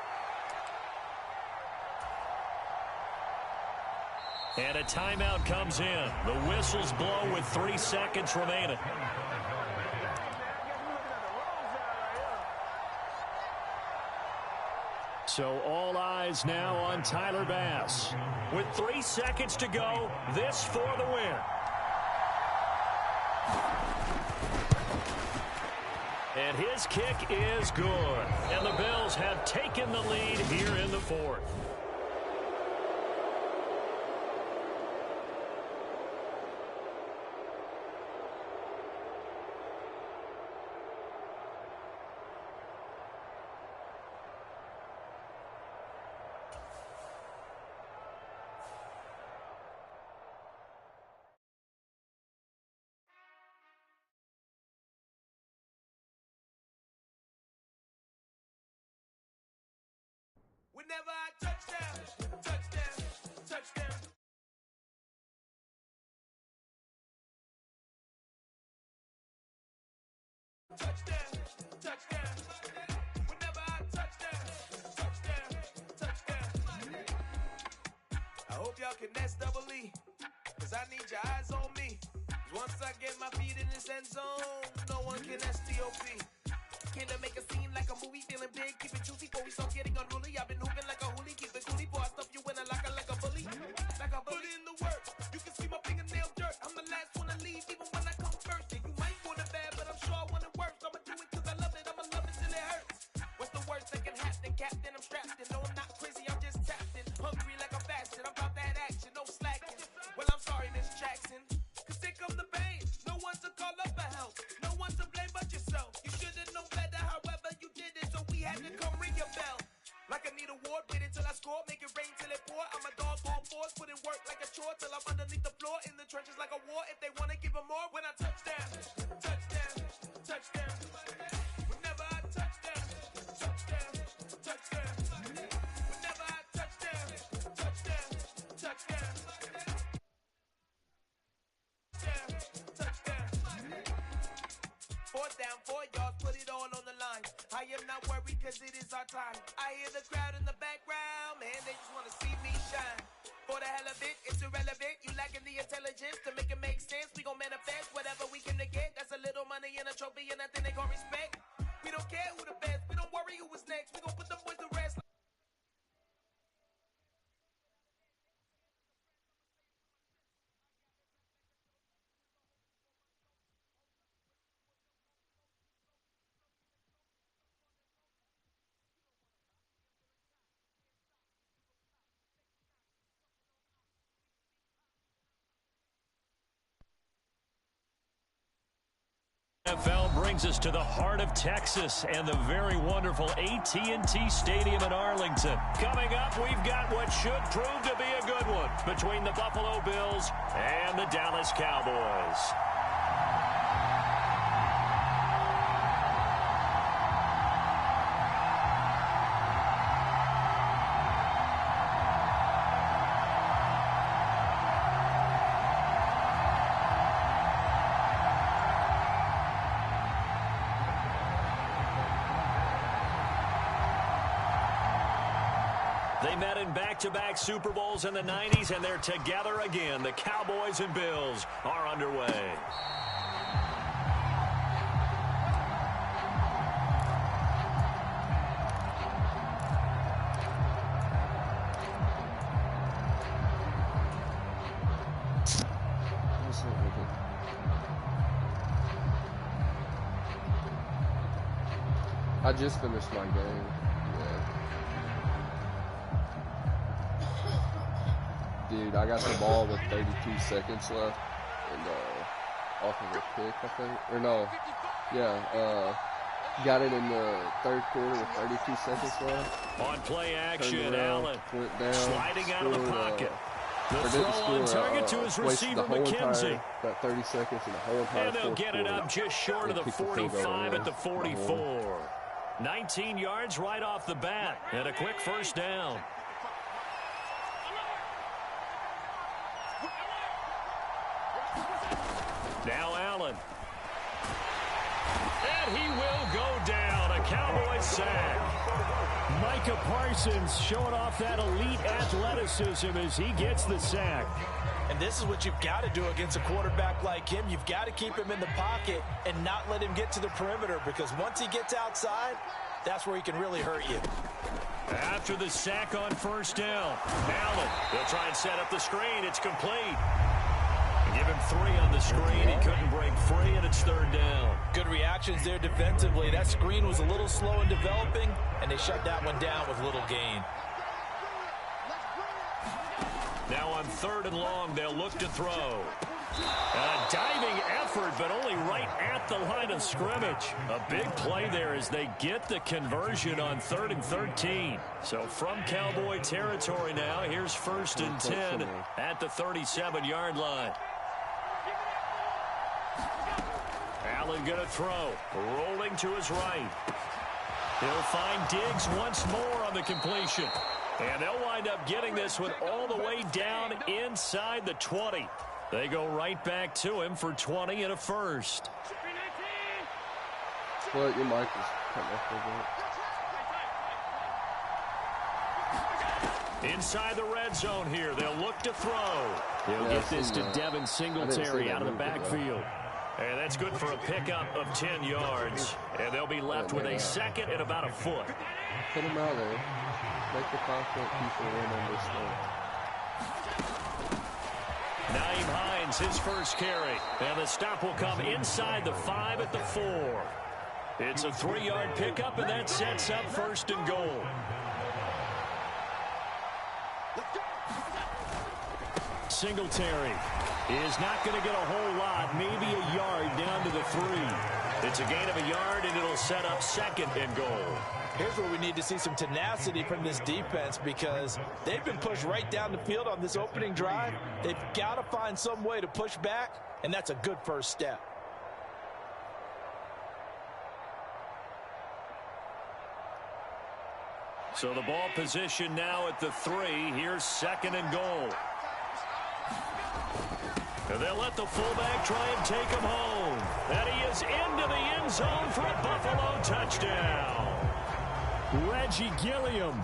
And a timeout comes in. The whistles blow with 3 seconds remaining. So all eyes now on Tyler Bass. With 3 seconds to go, this for the win. And his kick is good. And the Bills have taken the lead here in the 4th. Whenever I touchdown, touchdown, touchdown. Touchdown, touchdown. Whenever I touchdown, touchdown, touchdown. I hope y'all can double E, cause I need your eyes on me. Once I get my feet in this end zone, no one can STOP. Came to make a scene like a movie, feeling big, keep it juicy before we start getting unruly. I've been hooping like a hoolie, keep it coolie, boy, I stuff you in a locker like a bully. Like a bully. Put in the work, you can see my fingernail dirt. I'm the last one to leave, even when I come first. Yeah, you might want it bad, but I'm sure I want it worse. I'ma do it cause I love it, I'ma love it. award, wait until I score, make it rain till it pour. I'm a dog on force, put in work like a chore till I'm underneath the floor, in the trenches like a war. If they want to give them more, when I touch down, touchdown, touchdown. Whenever I touch down, touchdown, touchdown. Whenever I touch down, touchdown, touchdown. Touchdown. Fourth down, 4 yards, put it all on the line. I am not worried cause it is our time. I hear the crowd in the background, man, they just wanna see me shine. For the hell of it, it's irrelevant. You lacking the intelligence to make it make sense. We gon' manifest whatever we came to get. That's a little money and a trophy and nothing they gon' respect. We don't care who the best, we don't worry who was next. We gon' put them boys to rest. NFL brings us to the heart of Texas and the very wonderful AT&T Stadium in Arlington. Coming up, we've got what should prove to be a good one between the Buffalo Bills and the Dallas Cowboys. They met in back-to-back Super Bowls in the 90s, and they're together again. The Cowboys and Bills are underway. I just finished my game. Dude, I got the ball with 32 seconds left, and off of a pick, I think. Or no, yeah, got it in the third quarter with 32 seconds left. On play action, around, Allen went down, sliding out of the pocket. The or throw didn't score, on target to his receiver, McKenzie. That 30 seconds and the whole entire And they'll get it up just short of the 45 at the 44. 19 yards right off the bat, and a quick first down. Now Allen. And he will go down. A Cowboys sack. Micah Parsons showing off that elite athleticism as he gets the sack. And this is what you've got to do against a quarterback like him. You've got to keep him in the pocket and not let him get to the perimeter, because once he gets outside, that's where he can really hurt you. After the sack on first down, Allen, they'll try and set up the screen. It's complete. Give him 3 on the screen. He couldn't break free, and it's third down. Good reactions there defensively. That screen was a little slow in developing, and they shut that one down with little gain. Now on third and long, they'll look to throw. A diving effort, but only right at the line of scrimmage. A big play there as they get the conversion on 3rd and 13. So from Cowboy territory now, here's 1st and 10 at the 37-yard line. Allen going to throw, rolling to his right. He'll find Diggs once more on the completion. And they'll wind up getting this one all the way down inside the 20. They go right back to him for 20 and a first. Well, your mic is cutting off a bit. Inside the red zone here, they'll look to throw. They'll get this to Devin Singletary out of the backfield. And that's good for a pickup of 10 yards. And they'll be left with a second and about a foot. Put him out there. Make the confident people in on this thing. Naeem Hines, his first carry. And the stop will come inside the 5 at the 4. It's a 3-yard pickup, and that sets up 1st and goal. Singletary is not going to get a whole lot, maybe a yard down to the 3. It's a gain of a yard, and it'll set up 2nd and goal. Here's where we need to see some tenacity from this defense because they've been pushed right down the field on this opening drive. They've got to find some way to push back, and that's a good first step. So the ball position now at the 3. Here's 2nd and goal. And they'll let the fullback try and take him home. And he is into the end zone for a Buffalo touchdown. Reggie Gilliam,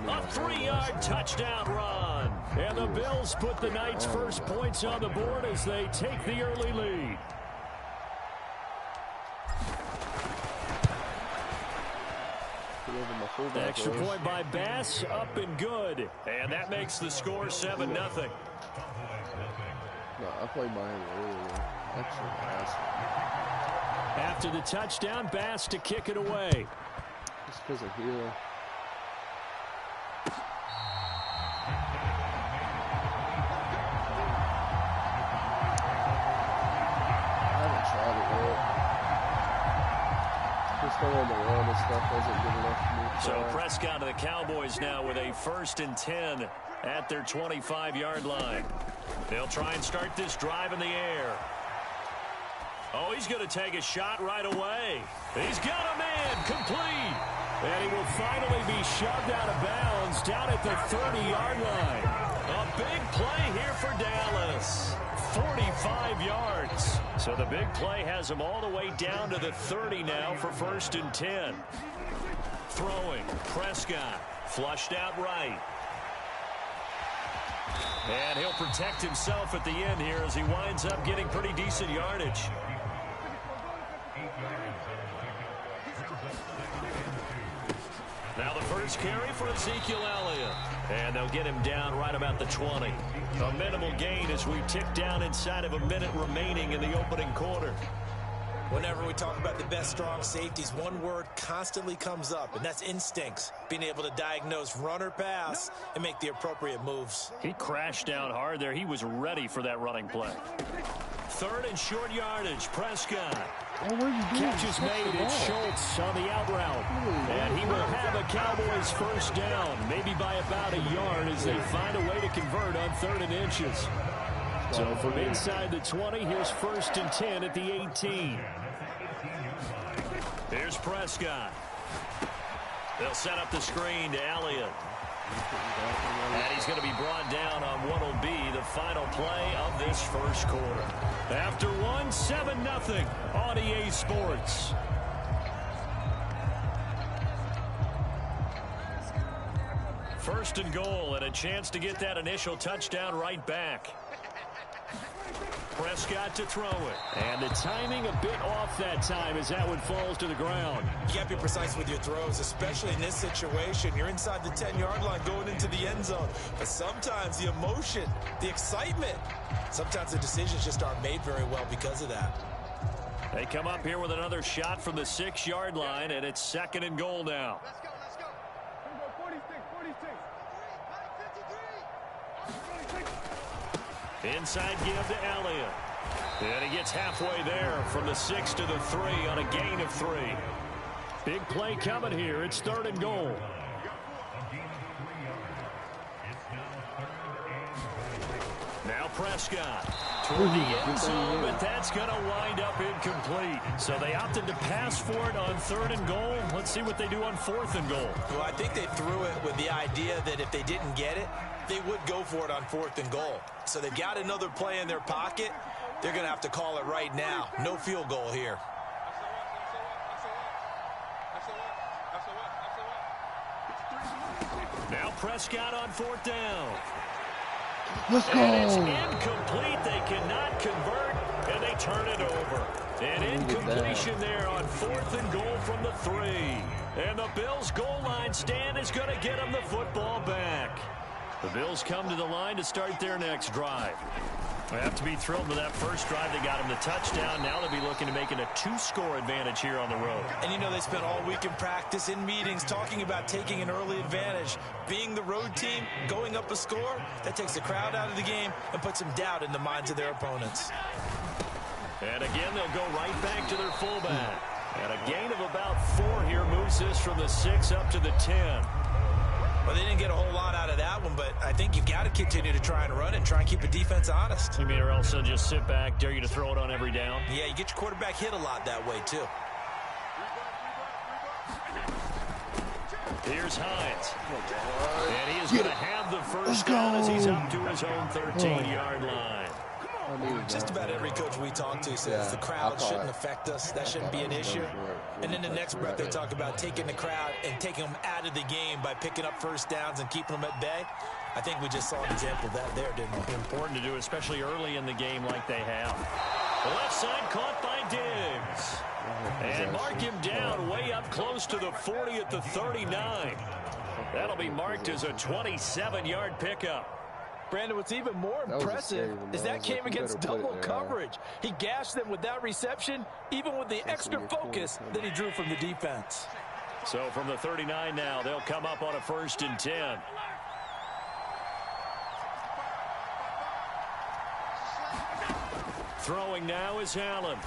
A 3-yard touchdown run. and the Bills put the night's first points on the board as they take the early lead. Extra point by Bass, up and good. And that makes the score 7-0. No, I played mine earlier. Actually, After the touchdown, Bass to kick it away. just because of Hill. I haven't tried it yet. Just on the run and stuff wasn't good enough for me to So try. Prescott of the Cowboys now with a 1st and 10 at their 25-yard line. They'll try and start this drive in the air. Oh, he's going to take a shot right away. He's got a man complete. And he will finally be shoved out of bounds down at the 30-yard line. A big play here for Dallas. 45 yards. So the big play has him all the way down to the 30 now for 1st and 10. Throwing. Prescott. Flushed out right. And he'll protect himself at the end here as he winds up getting pretty decent yardage. Now the first carry for Ezekiel Elliott. And they'll get him down right about the 20. A minimal gain as we tick down inside of a minute remaining in the opening quarter. Whenever we talk about the best strong safeties, one word constantly comes up, and that's instincts. Being able to diagnose run or pass and make the appropriate moves. He crashed down hard there. He was ready for that running play. 3rd and short yardage. Prescott. Catch is made. It's Schultz on the out route. And he will have the Cowboys first down, maybe by about a yard as they find a way to convert on 3rd and inches. So from inside the 20, here's 1st and 10 at the 18. Here's Prescott. They'll set up the screen to Elliott. And he's going to be brought down on what will be the final play of this first quarter. After one, 7-0 on EA Sports. First and goal and a chance to get that initial touchdown right back. Prescott to throw it. And the timing a bit off that time as that one falls to the ground. You can't be precise with your throws, especially in this situation. You're inside the 10-yard line going into the end zone. But sometimes the emotion, the excitement, sometimes the decisions just aren't made very well because of that. They come up here with another shot from the 6-yard line, and it's 2nd and goal now. Let's go. Here we go, 46. Inside give to Elliott. And he gets halfway there from the 6 to the 3 on a gain of 3. Big play coming here. It's 3rd and goal. Now Prescott toward the end zone, but that's going to wind up incomplete. So they opted to pass for it on 3rd and goal. Let's see what they do on 4th and goal. Well, I think they threw it with the idea that if they didn't get it, they would go for it on 4th and goal. So they've got another play in their pocket. They're going to have to call it right now. No field goal here. Now Prescott on 4th down. Let's go. And it's incomplete. They cannot convert, and they turn it over. An incompletion there on 4th and goal from the 3. And the Bills' goal line stand is going to get them the football back. The Bills come to the line to start their next drive. They have to be thrilled with that first drive. They got him the touchdown. Now they'll be looking to make it a 2-score advantage here on the road. And you know they spent all week in practice, in meetings, talking about taking an early advantage. Being the road team, going up a score, that takes the crowd out of the game and puts some doubt in the minds of their opponents. And again, they'll go right back to their fullback. And a gain of about 4 here moves this from the 6 up to the 10. Well, they didn't get a whole lot out of that one, but I think you've got to continue to try and run and try and keep the defense honest. You mean, or else they'll just sit back, dare you to throw it on every down? Yeah, you get your quarterback hit a lot that way, too. Here's Hines. And he is going to have the first down as he's up to his own 13-yard line. Just about every coach we talk to says the crowd shouldn't affect us. That shouldn't be an issue. And in the next breath, they talk about taking the crowd and taking them out of the game by picking up first downs and keeping them at bay. I think we just saw an example of that there, didn't we? Important to do, especially early in the game like they have. The left side caught by Diggs. And mark him down way up close to the 40 at the 39. That'll be marked as a 27-yard pickup. Brandon, what's even more impressive is that came against double coverage. He gashed them with that reception, even with the extra focus that he drew from the defense. So from the 39 now, they'll come up on a 1st and 10. Throwing now is Allen.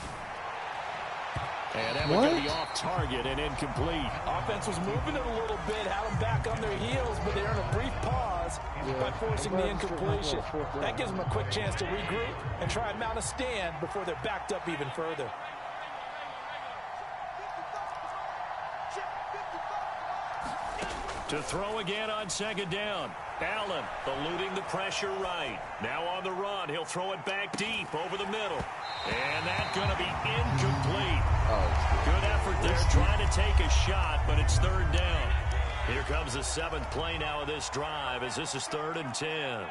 And that one going to be off target and incomplete. Offense was moving it a little bit, had them back on their heels, but they're in a brief pause by forcing the incompletion. That gives them a quick chance to regroup and try and mount a stand before they're backed up even further. To throw again on 2nd down. Allen eluding the pressure right. Now on the run. He'll throw it back deep over the middle. And that's going to be incomplete. Good effort there trying to take a shot, but it's 3rd down. Here comes the 7th play now of this drive as this is 3rd and 10.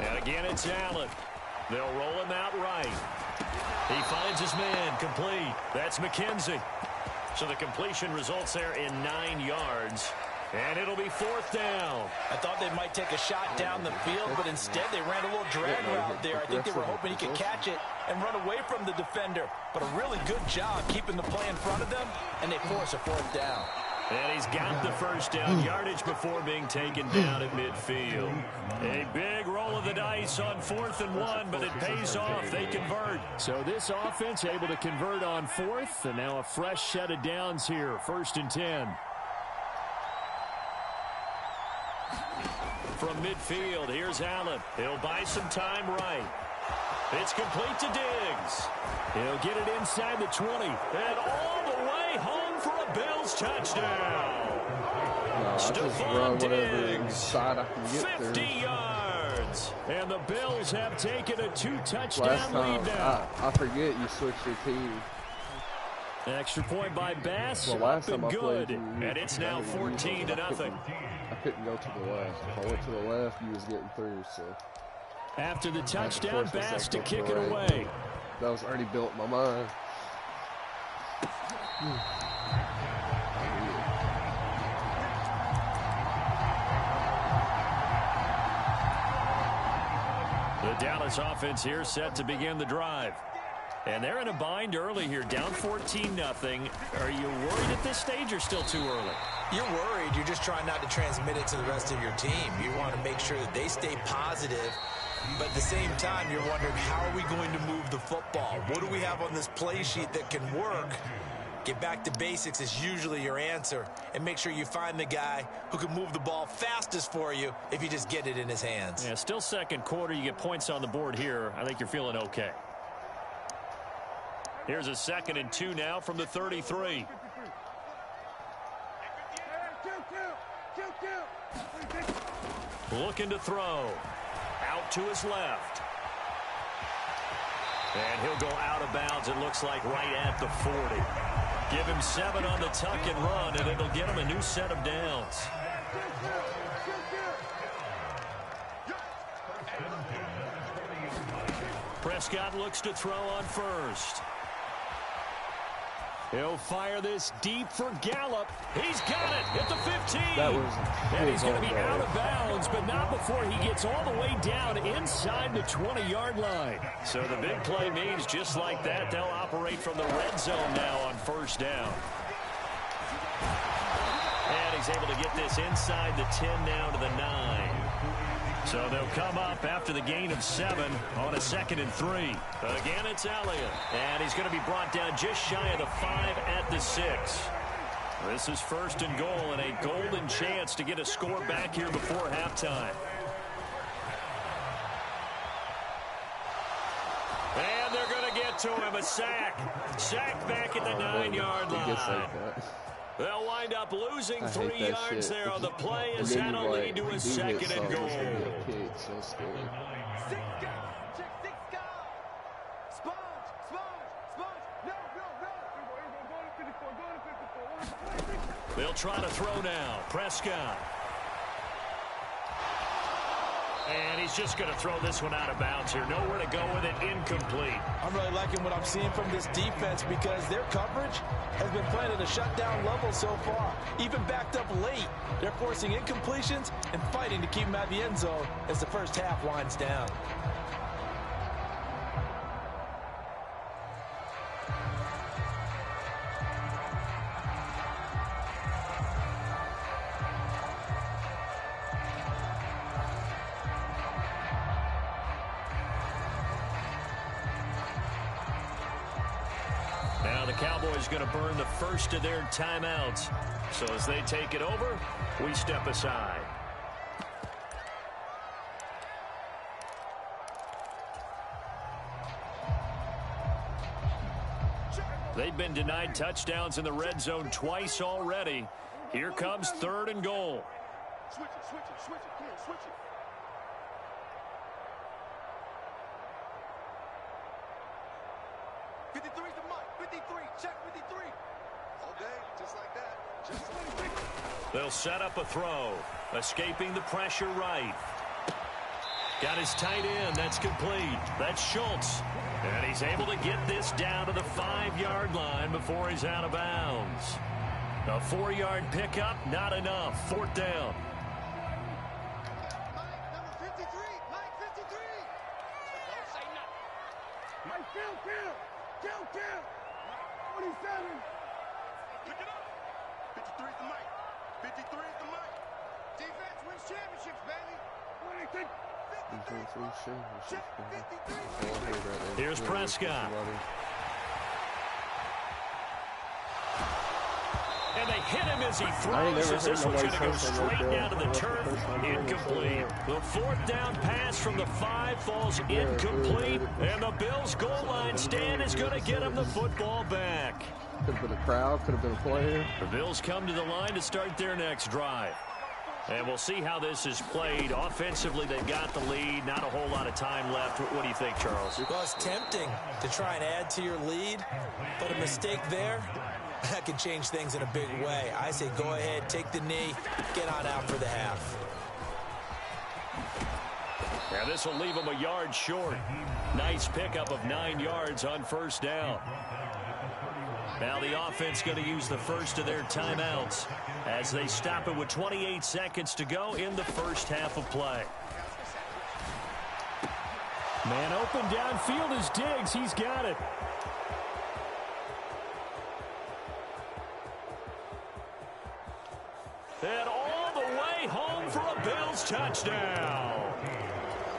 And again, it's Allen. They'll roll him out right. He finds his man complete. That's McKenzie. So the completion results there in 9 yards. And it'll be 4th down. I thought they might take a shot down the field, but instead they ran a little drag route there. I think they were hoping he could catch it and run away from the defender. But a really good job keeping the play in front of them, and they force a 4th down. And he's got the 1st down yardage before being taken down at midfield. A big roll of the dice on 4th and 1, but it pays off. They convert. So this offense able to convert on 4th, and now a fresh set of downs here. 1st and 10. From midfield, here's Allen. He'll buy some time right. It's complete to Diggs. He'll get it inside the 20. And all the way home for a Bills touchdown. Stephon Diggs, 50 yards. And the Bills have taken a 2-touchdown lead now. I forget you switched your team. Extra point by Bass, well, last up and time I good. played you, And it's now 14-0. I couldn't go to the left. If I went to the left, you was getting through, so. After the touchdown, Bass to kick it away. That was already built in my mind. The Dallas offense here set to begin the drive. And they're in a bind early here, down 14-0. Are you worried at this stage or still too early? You're worried. You're just trying not to transmit it to the rest of your team. You want to make sure that they stay positive. But at the same time, you're wondering, how are we going to move the football? What do we have on this play sheet that can work? Get back to basics is usually your answer. And make sure you find the guy who can move the ball fastest for you if you just get it in his hands. Yeah, still 2nd quarter. You get points on the board here. I think you're feeling okay. Here's a 2nd and 2 now from the 33. Looking to throw. Out to his left. And he'll go out of bounds, it looks like, right at the 40. Give him 7 on the tuck and run, and it'll get him a new set of downs. Prescott looks to throw on 1st. He'll fire this deep for Gallup. He's got it at the 15. And he's going to be out of bounds, but not before he gets all the way down inside the 20-yard line. So the big play means just like that, they'll operate from the red zone now on 1st down. And he's able to get this inside the 10 now to the 9. So they'll come up after the gain of 7 on a 2nd and 3. Again, it's Elliott. And he's going to be brought down just shy of the 5 at the 6. This is 1st and goal and a golden chance to get a score back here before halftime. And they're going to get to him. A sack. Sack back at the 9-yard line. They'll wind up losing 3 yards there on the play as that'll lead to a 2nd and goal. So scary. They'll try to throw now. Prescott. And he's just going to throw this one out of bounds here. Nowhere to go with it. Incomplete. I'm really liking what I'm seeing from this defense because their coverage has been playing at a shutdown level so far. Even backed up late, they're forcing incompletions and fighting to keep them out of the end zone as the first half winds down. Now the Cowboys going to burn the first of their timeouts. So as they take it over, we step aside. They've been denied touchdowns in the red zone twice already. Here comes 3rd and goal. Switch it, switch it, switch it. Come on, switch it. 53's the mic. 53. Check 53. All day, just like that. Just like that. They'll set up a throw. Escaping the pressure right. Got his tight end. That's complete. That's Schultz. And he's able to get this down to the 5-yard line before he's out of bounds. A 4-yard pickup, not enough. 4th down. Number 53. Mike 53. Don't say nothing. Mike, kill. 47. Pick it up. 53's the mic. 53's the mic. Defense wins championships, baby. What do you think? Here's Prescott. And they hit him as he throws, as this one's going to go straight down to the turf. Incomplete. The 4th down pass from the 5 falls incomplete. And the Bills' goal line stand is going to get him the football back. Could have been a crowd, could have been a player. The Bills come to the line to start their next drive. And we'll see how this is played. Offensively, they've got the lead. Not a whole lot of time left. What do you think, Charles? Well, it's tempting to try and add to your lead, but a mistake there, that can change things in a big way. I say go ahead, take the knee, get on out for the half. Yeah, this will leave them a yard short. Nice pickup of 9 yards on 1st down. Now the offense going to use the first of their timeouts as they stop it with 28 seconds to go in the first half of play. Man open downfield is Diggs. He's got it. And all the way home for a Bills touchdown.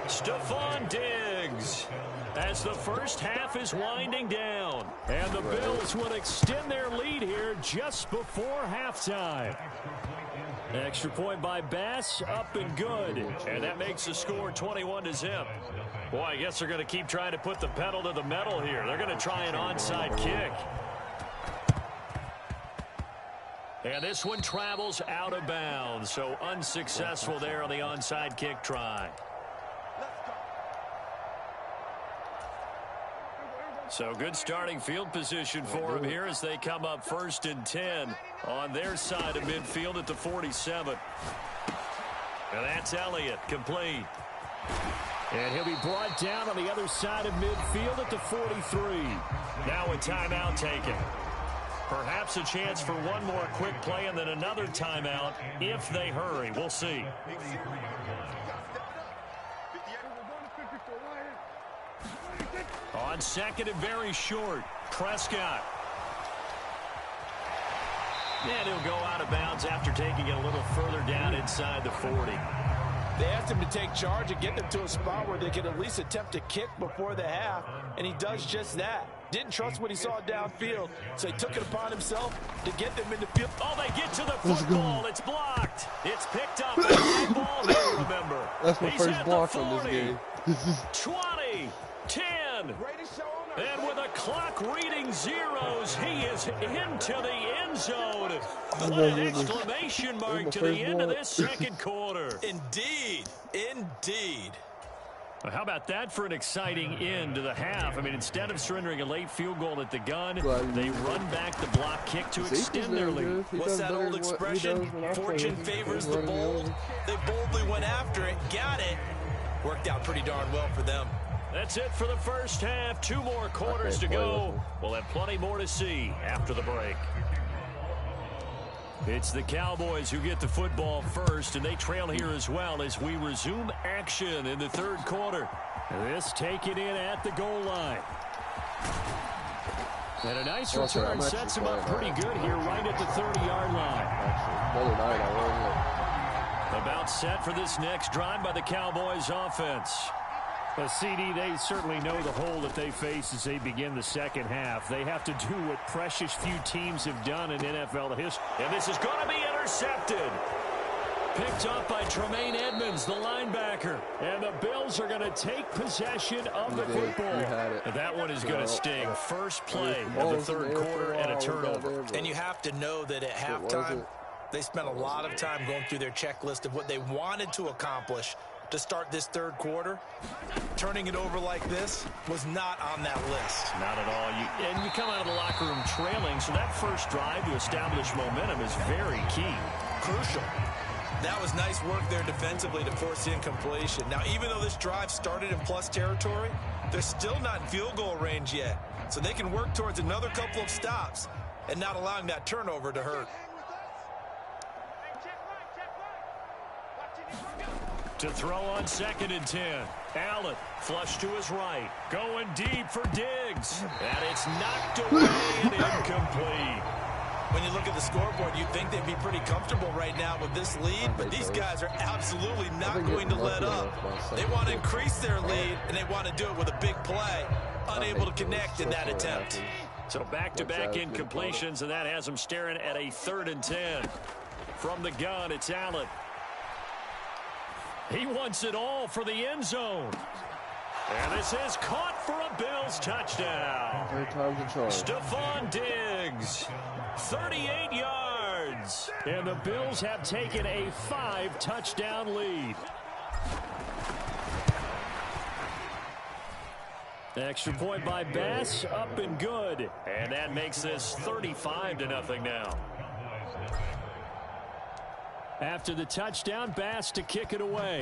Stephon Diggs. As the first half is winding down. And the Bills would extend their lead here just before halftime. Extra point by Bass, up and good. And that makes the score 21-0. Boy, I guess they're going to keep trying to put the pedal to the metal here. They're going to try an onside kick. And this one travels out of bounds. So unsuccessful there on the onside kick try. So good starting field position for them here as they come up 1st and 10 on their side of midfield at the 47. And that's Elliott, complete. And he'll be brought down on the other side of midfield at the 43. Now a timeout taken. Perhaps a chance for one more quick play and then another timeout if they hurry. We'll see. On 2nd and very short, Prescott. And he'll go out of bounds after taking taking it a little further down inside the 40. They asked him to take charge and get them to a spot where they could at least attempt a kick before the half, and he does just that. Didn't trust what he saw downfield, so he took it upon himself to get them into field. Oh, they get to the football. It's blocked. It's picked up. And high ball here, remember. That's my He's first at block the on 40, this game. 20, 10. And with a clock reading zeros, he is into the end zone. What an exclamation mark to the end of this second quarter. Indeed. Indeed. Well, how about that for an exciting end to the half? I mean, instead of surrendering a late field goal at the gun, they run back the block kick to extend their lead. What's that old expression? Fortune favors the bold. They boldly went after it, got it. Worked out pretty darn well for them. That's it for the first half. 2 more quarters to go. We'll have plenty more to see after the break. It's the Cowboys who get the football first, and they trail here as well as we resume action in the third quarter. This taken in at the goal line. And a nice return sets him up pretty good here right at the 30-yard line. Another night, I love it. About set for this next drive by the Cowboys offense. CD, they certainly know the hole that they face as they begin the second half. They have to do what precious few teams have done in NFL history. And this is going to be intercepted. Picked up by Tremaine Edmonds, the linebacker. And the Bills are going to take possession of the football. That one is going to sting. First play of the third quarter and a turnover. And you have to know that at halftime, they spent a lot of time going through their checklist of what they wanted to accomplish to start this third quarter. Turning it over like this was not on that list. Not at all. You come out of the locker room trailing, so that first drive to establish momentum is very key. Crucial. That was nice work there defensively to force the incompletion. Now, even though this drive started in plus territory, they're still not in field goal range yet. So they can work towards another couple of stops and not allowing that turnover to hurt. To throw on 2nd and 10. Allen flush to his right. Going deep for Diggs. And it's knocked away and incomplete. When you look at the scoreboard, you'd think they'd be pretty comfortable right now with this lead, but these guys are absolutely not going to let up. They want to increase their lead, and they want to do it with a big play. Unable to connect in that attempt. So back-to-back incompletions, and that has them staring at a 3rd and 10. From the gun, it's Allen. He wants it all for the end zone. And this is caught for a Bills touchdown. Stephon Diggs, 38 yards. And the Bills have taken a 5-touchdown lead. Extra point by Bass, up and good. And that makes this 35-0 now. After the touchdown, Bass to kick it away.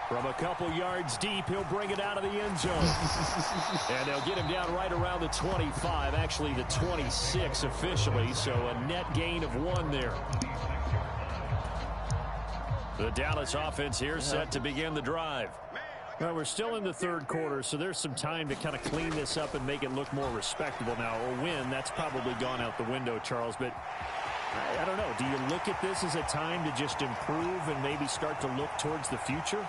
From a couple yards deep, he'll bring it out of the end zone. And they'll get him down right around the 25, actually the 26 officially, so a net gain of 1 there. The Dallas offense here set to begin the drive. Well, we're still in the third quarter, so there's some time to kind of clean this up and make it look more respectable now. A win, that's probably gone out the window, Charles, but I don't know. Do you look at this as a time to just improve and maybe start to look towards the future?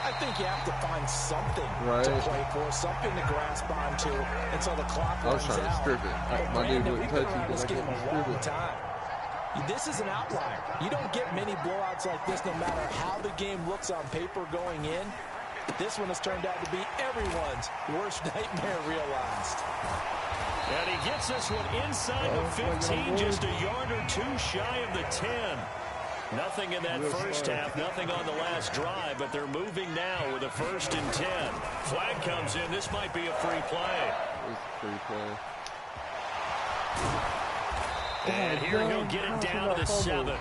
I think you have to find something to play for, something to grasp onto until the clock runs out. I was trying to strip it. My dude wouldn't touch it because I couldn't strip it. This is an outlier. You don't get many blowouts like this no matter how the game looks on paper going in. This one has turned out to be everyone's worst nightmare realized. And he gets this one inside the 15, just a yard or 2 shy of the 10. Nothing in that first half, nothing on the last drive, but they're moving now with a 1st and 10. Flag comes in. This might be a free play. Free play. And here he'll get it down to the 7.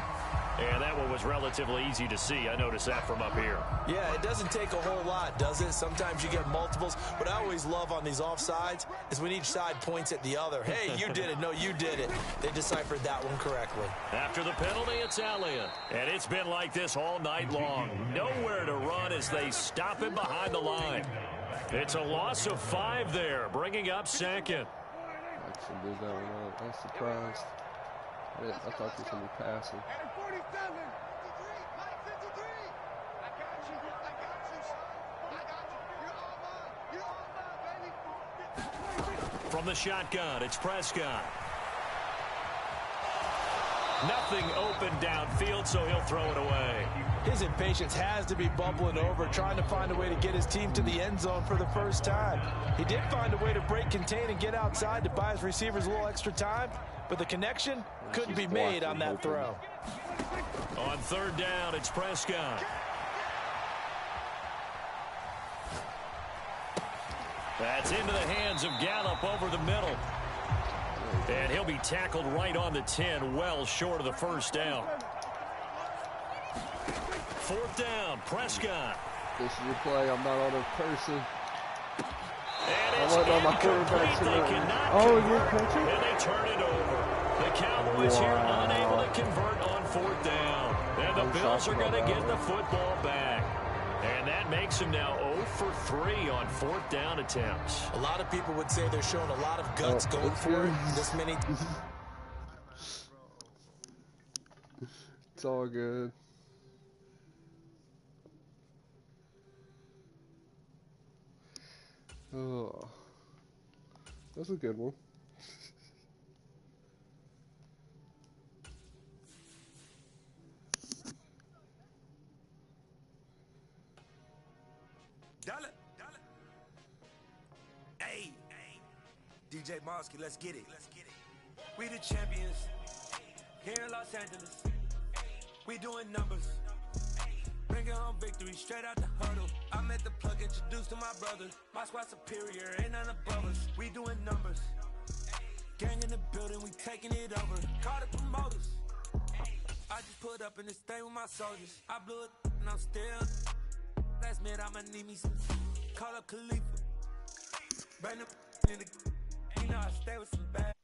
And that one was relatively easy to see. I noticed that from up here. Yeah, it doesn't take a whole lot, does it? Sometimes you get multiples. What I always love on these offsides is when each side points at the other. Hey, you did it. No, you did it. They deciphered that one correctly. After the penalty, it's Elliott. And it's been like this all night long. Nowhere to run as they stop him behind the line. It's a loss of 5 there, bringing up 2nd. Blew that one up. I was surprised. I thought this was going to be passing. From the shotgun, it's Prescott. Nothing open downfield, so he'll throw it away. His impatience has to be bubbling over, trying to find a way to get his team to the end zone for the first time. He did find a way to break contain and get outside to buy his receivers a little extra time, but the connection couldn't be made on that throw. On third down, it's Prescott. That's into the hands of Gallup over the middle. And he'll be tackled right on the 10, well short of the first down. Fourth down, Prescott. This is your play. I'm not on a person. And I it's wasn't on my quarterback. Oh, you didn't catch it? And they turn it over. The Cowboys here unable to convert on fourth down. And the Bills are going to get the football back. And that makes him now 0 for 3 on fourth down attempts. A lot of people would say they're showing a lot of guts going for it this many. It's all good. Oh, that's a good one. Hey, DJ Mosky, let's get it. We the champions here in Los Angeles. We doing numbers. Bringing home victory straight out the huddle. I met the plug, introduced to my brothers. My squad superior, ain't none above us. We doing numbers. Gang in the building, we taking it over. Call the promoters. I just put up in this thing with my soldiers. I blew it and I'm still. Last minute, I'ma need me some. Call up Khalifa. Bring them in the. You know I stay with some bad.